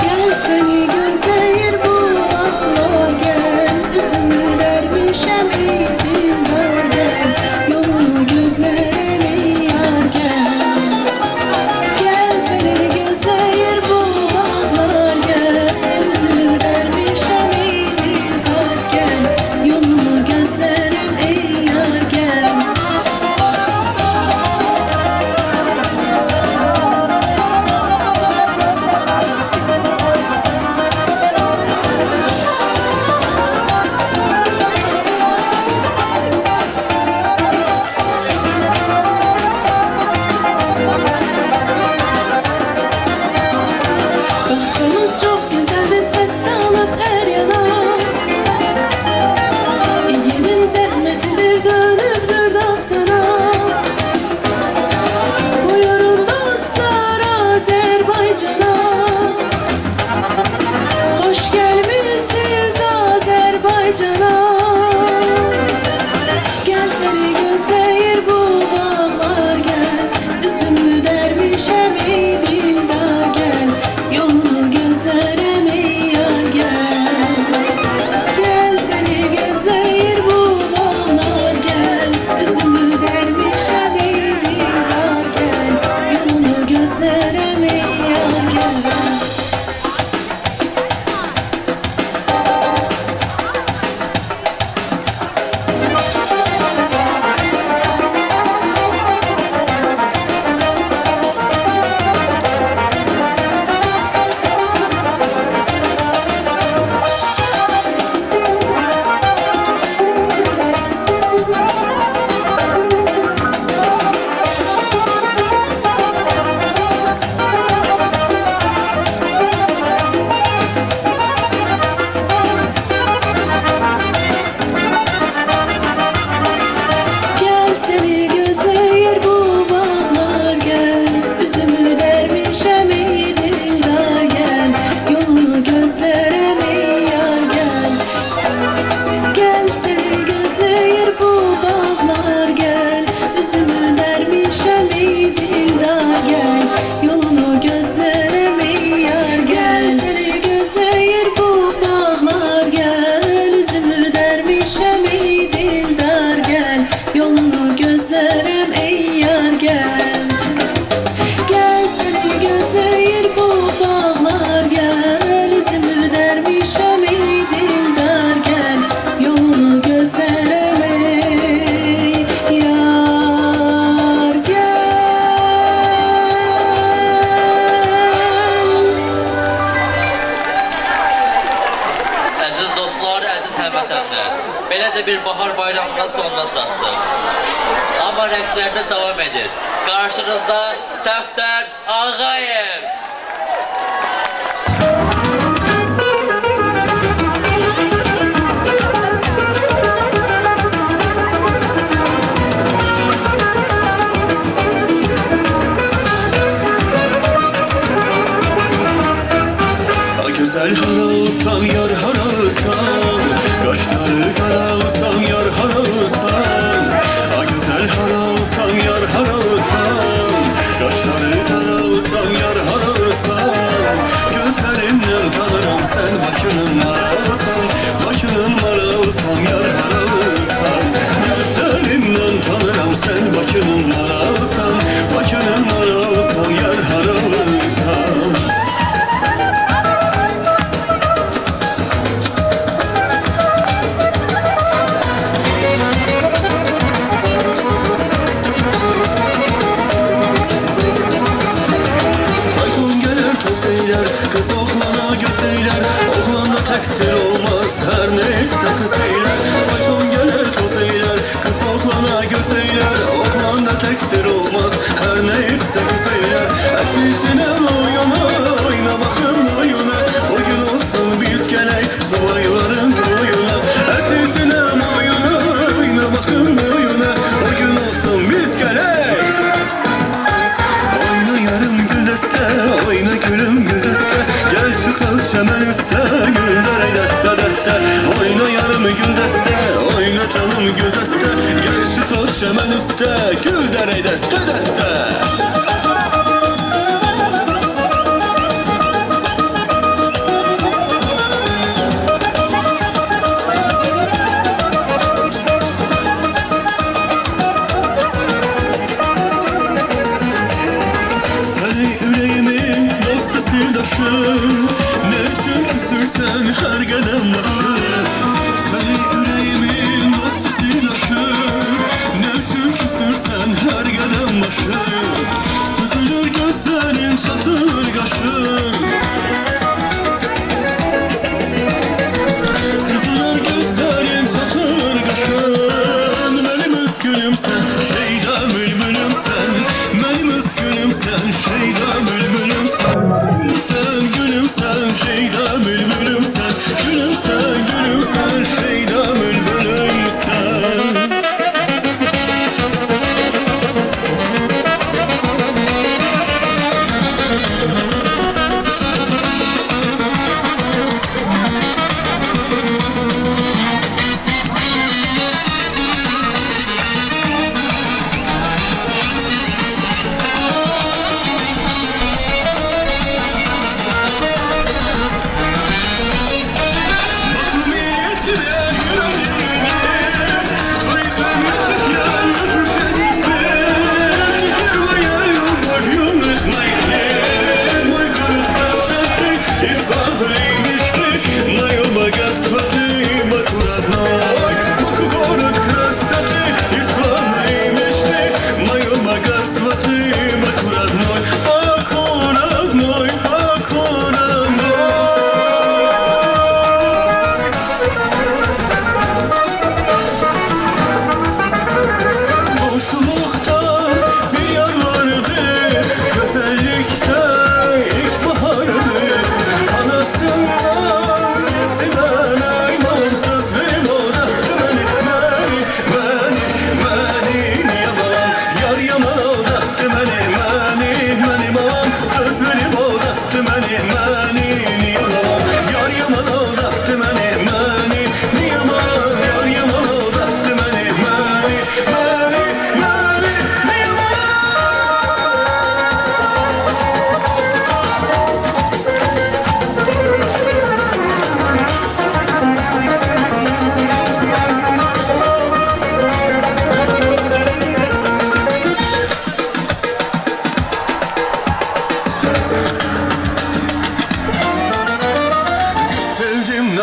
Gel seni gör həmvətənlər, beləcə bir bahar bayramına sonuna çatdıq. Amma rəqslərimiz davam edir. Qarşınızda Səfdər Ağayev. Güzel haralsan yar haralsan, kaşları karalsan yar haralsan. Güzel haralsan yar haralsan, kaşları karalsan yar haralsan. Gözlerinden tanırım sen bakının maralsan, bakının maralsan yar haralsan. Gözlerinden tanırım sen bakının maralsan, bakının maralsan yar haralsan. Kız oğlana göz eyler, oğlanda teksir olmaz, her neyse kız eyler. Fayton gelir toz eyler, kız oğlana göz eyler, oğlanda teksir olmaz, her neyse kız eyler. Esisine oyuna, oyna bakın oyuna, o gün olsun biz geley subayların toyuna. Esisine oyuna, oyna bakın oyuna, o gün olsun biz geley. Oyna yarım gül deste, oyna gülüm gül deste. Gel çıkal çemen üstte, güller ey deste deste. Oyna yarım gül deste, oyna canım gül deste. Gel çıkal çemen üstte, güller ey deste deste. Sırdaşım, ne için küsürsen her gelen başım. Seni yüreğimin dostu sırdaşım, ne için küsürsen her gelen başım. Süzülür gözlerin çatır kaşın, süzülür gözlerin çatır kaşın. Benim üzgünüm sen, şeyda bülbülüm sen. Benim üzgünüm sen, şeyda bülbülüm sen. Sen gülüm sen, şeyda bülbülüm sen. Gülüm sen, gülüm sen, şeyda bülbülüm sen.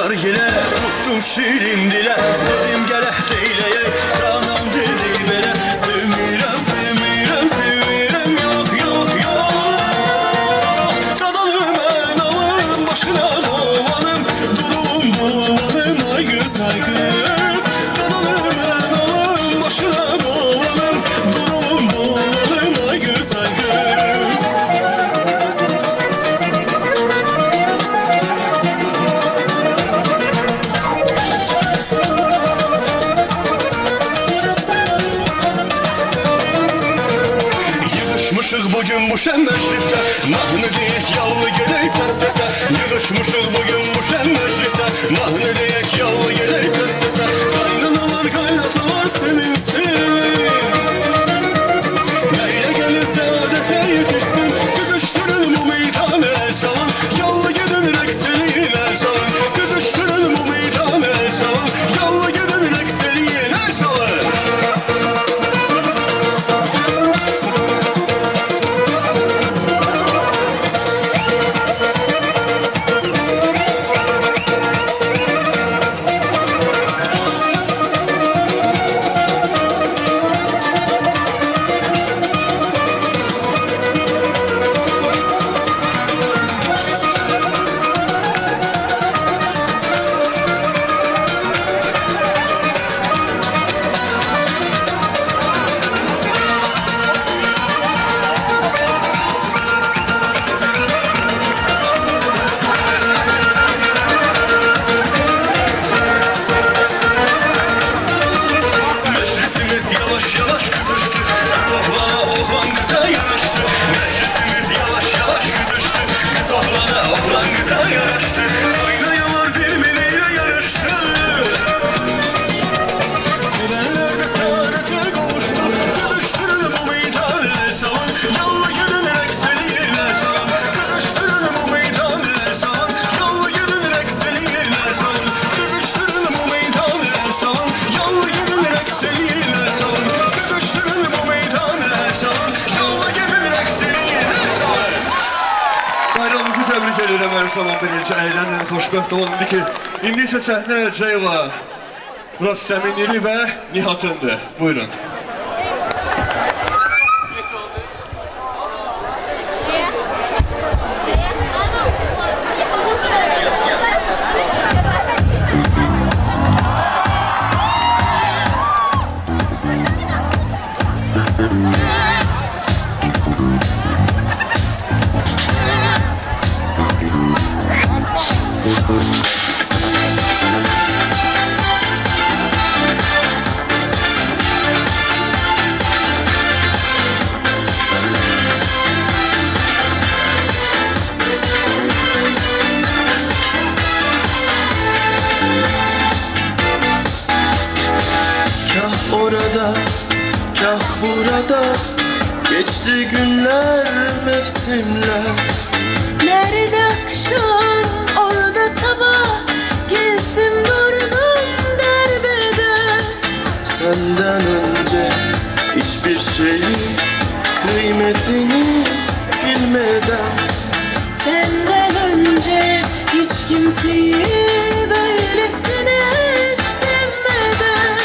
nargile tuttum şirin dile. Dedim gele deyleye canım dedi bele. Sevmirem sevmirem sevmirem yok yok yok. Kadalım en alım başına dovanım. Durum bulalım ay güzel. güzel kız. Kanalım ben oğlum, başına dolanım. Duralım dolanım ay güzel kız. Yığışmışız bugün bu şen meclise, mahnı deyik yallı gedey ses sese. Yığışmışız bugün bu şen meclise, mahnı deyik yallı gedey ses sese. Kaynanalar kaynatalar sevinsin, neyle gelirse adete yetişsin. Kızıştırın bu meydanı el çalın, yallı gedin rekseliyin el çalın. Kızıştırın bu meydanı el çalın, yallı gedin rekseliyin el çalın. Meclisimiz yavaş yavaş kızıştı, kız oğlana oğlan kıza yanaştı. Meclisimiz yavaş yavaş kızıştı, kız oğlana oğlan kıza yanaştı. Kaynayalar birbiriyle yarıştı, sevenler de saadete kavuştu. Kızıştırın bu meydanı el çalın, yallı gidin rekseliyin el çalın. Kızıştırın bu meydanı el çalın, yallı gidin rekseliyin el çalın. Kızıştırın bu meydanı el çalın, yallı gidin rekseliyin el çalın. Kızıştırın bu meydanı el çalın, yallı gidin rekseliyin el çalın. Bayramımızı tebrik ederim her zaman birinci eğlenen xoşbəxt olun ki, indi isə səhnə Ceyla, Rostəmin İri və Nihatındır. Buyurun. Kah orada, kah burada, geçti günler, mevsimler. Nerede akşam, orada sabah, gezdim durdum derbede. Senden önce hiçbir şeyin kıymetini bilmeden, Senden önce hiç kimseyi böylesine sevmeden.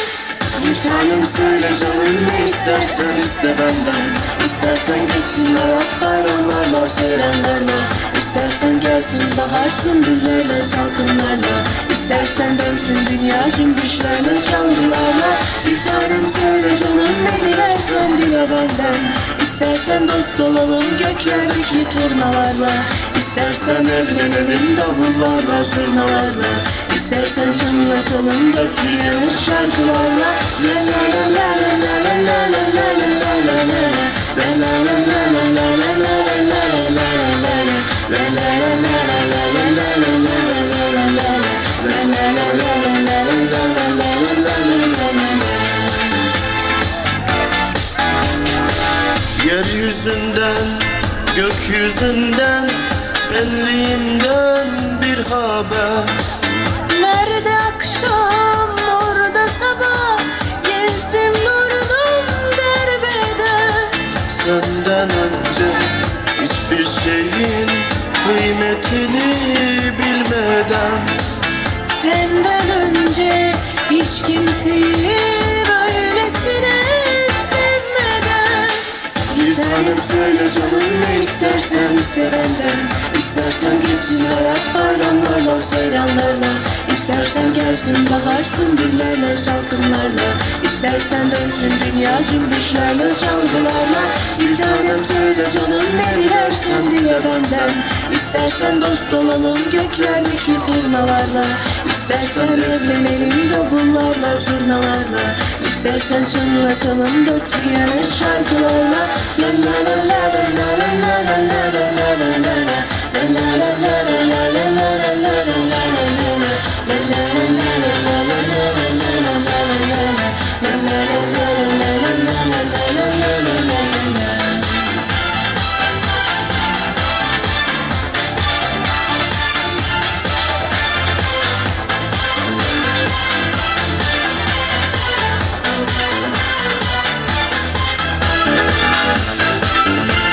bir tanem söyle canım ne istersen iste benden. İstersen geçsin hayat bayramlarla, seyranlarla. İstersen gelsin bahar sümbüllerle, salkımlarla. İstersen dönsün dünya cümbüşlerle, çalgılarla. Bir tanem söyle canım ne dilersen dile benden. İstersen dost olalım göklerdeki turnalarla. İstersen evlenelim davullarla, zurnalarla. İstersen çınlatalım dört bir yanı şarkılarla. La la la la la la la la la la la la la la. La la la la la la la la la la la la la. La la la la la la la la la la la la la. La la la la la la la la la la la la. Yeryüzünden, gökyüzünden, benliğimden bir haber. Nerede akşam, orada sabah, gezdim durdum derbede. Senden önce hiçbir şeyin kıymetini bilmeden, Senden önce hiç kimseyi böylesine sevmeden. bir tanem söyle canım ne istersen iste benden. İstersen geçsin hayat bayramlarla, seyranlarla. İstersen gelsin bahar sümbüllerle salkımlarla, İstersen dönsün dünya cümbüşlerle çalgılarla. Bir tanem söyle canım ne dilersen dile benden. İstersen dost olalım göklerdeki turnalarla, İstersen evlenelim davullarla zurnalarla, İstersen çınlatalım dört bir yana şarkılarla. La la la la la la la la la la la la la la. La la la la la la la la la la la la la la. La la la la la la la la la la la la la la. La la la la la la la la la la la la la.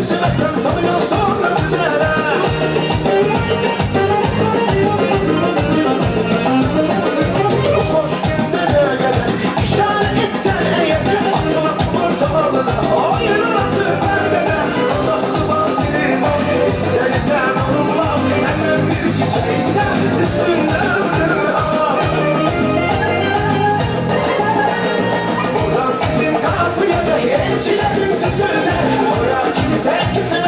Üzülersen tanıyan sonra güzele. Hoş günlere gelen işaret etsen eğer atılıp ortalarına ayırır atır vermeden. Allah'ı vaktin ol istersen onunla hemen bir çiçeksen üstünden al. Buradan sizin kapıya da elçilerin gözüne koyar kimse kimse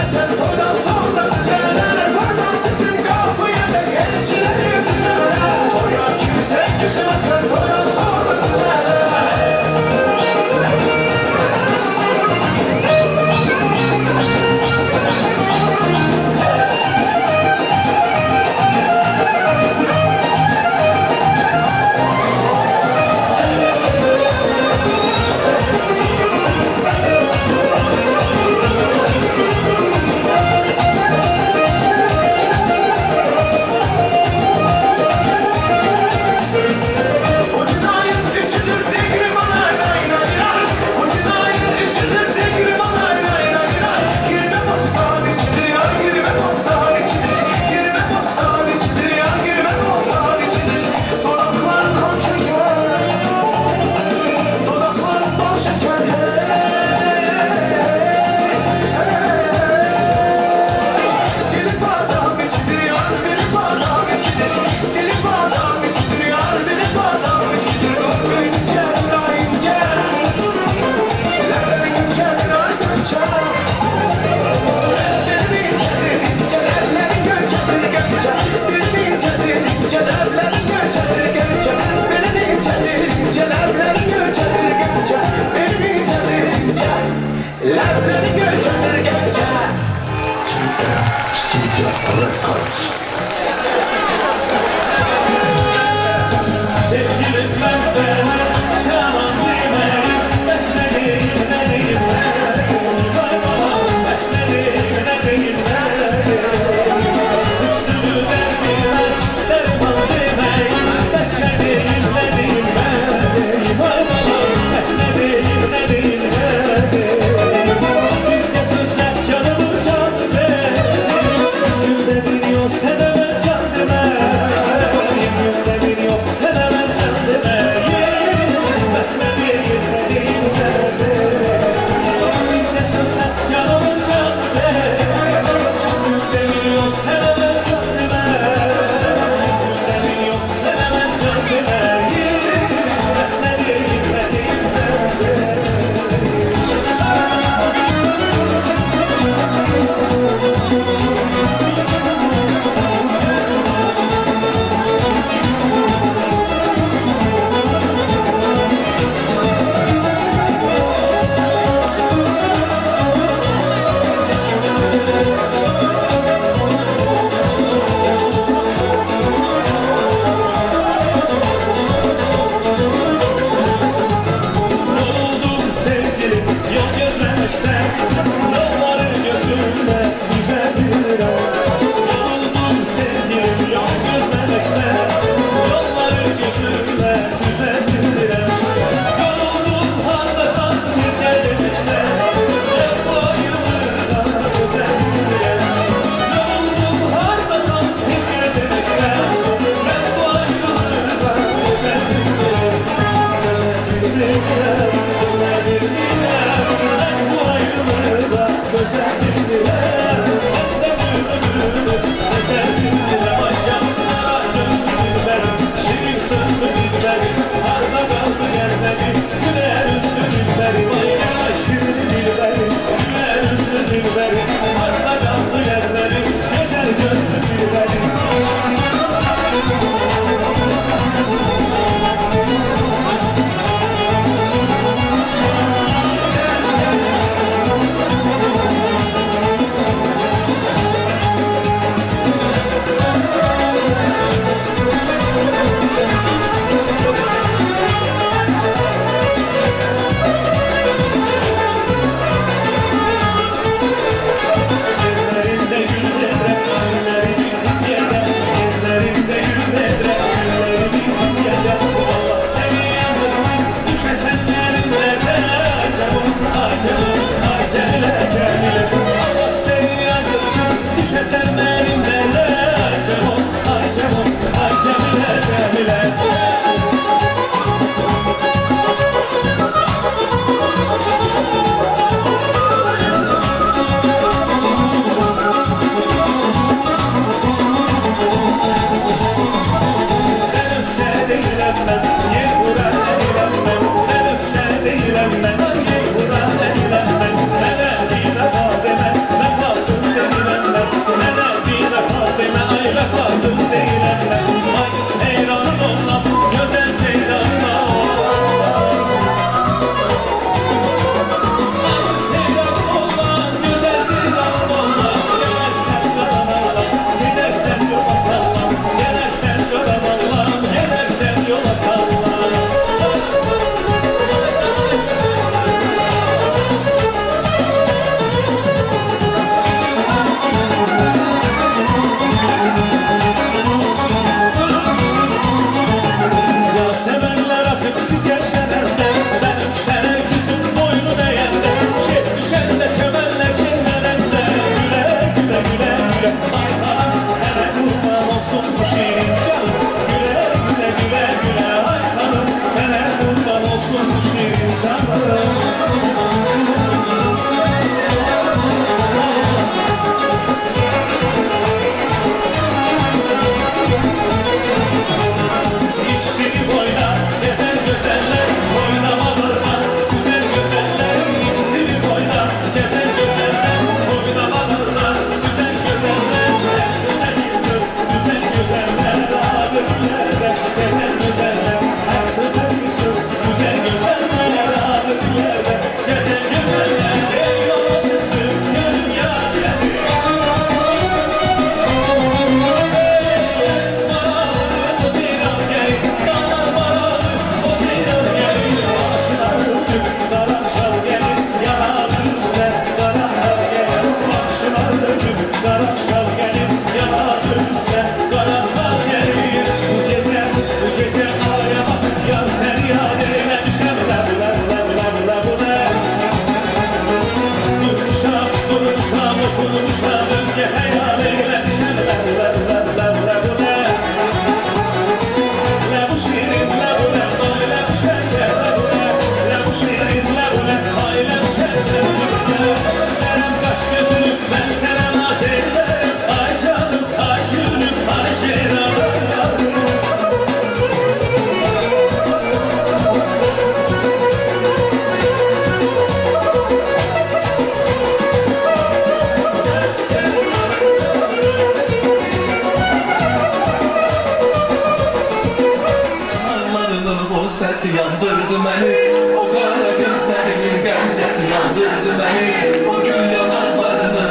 sesi yandırdı beni. O kara gözlerimin gamzesi yandırdı beni. O gül yanaklarını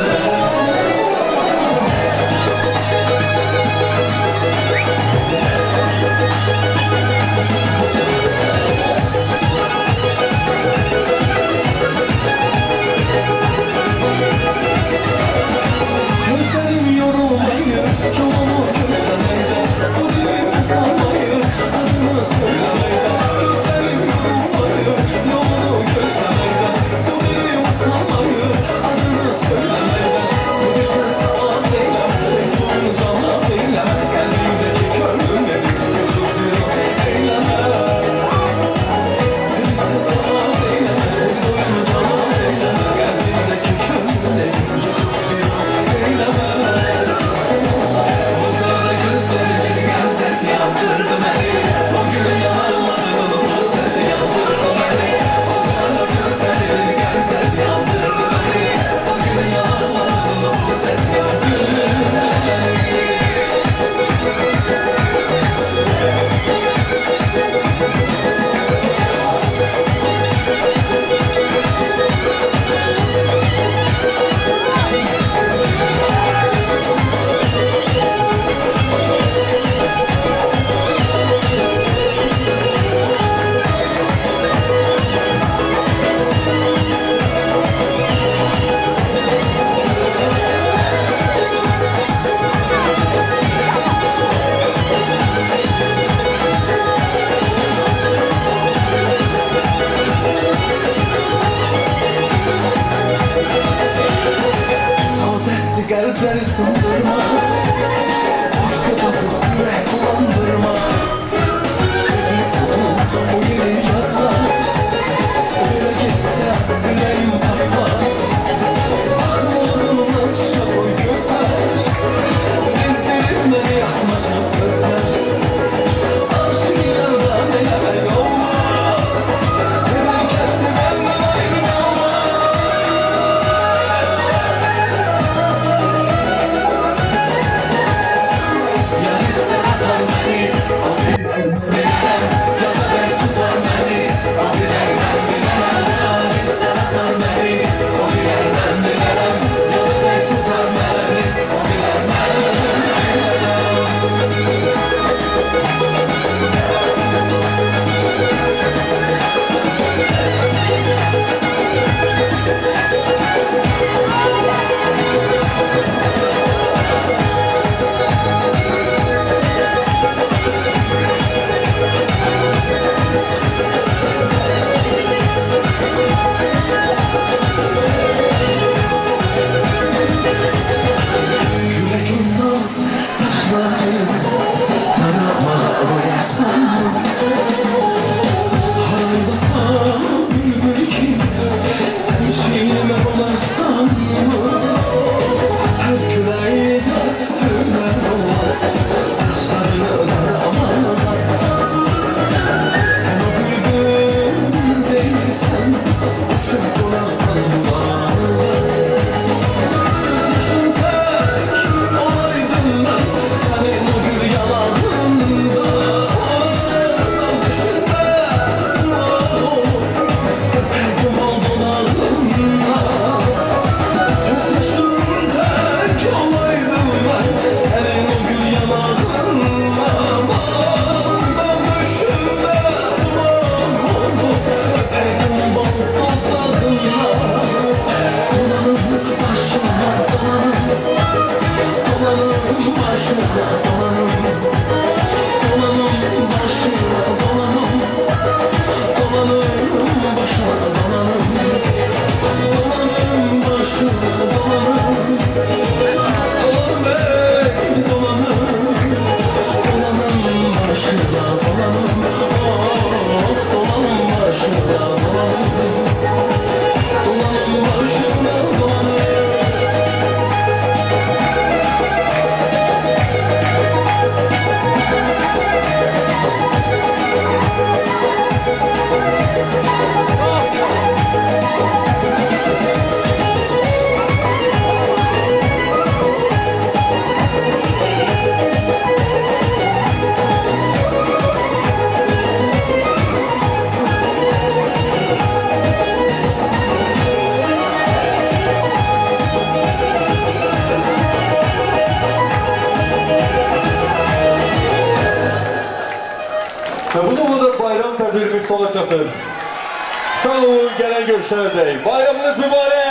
gözlerim yorulmayı, yolumu gözlemeyde, bu dilim usanmayı, adını söylemeyde. Gözlerim yorulmayı, yolunu gözlemeyde, bu dilim usanmayı, sola çatır. Sağ olun, gelen görüşlerde. Bayramınız mübarek.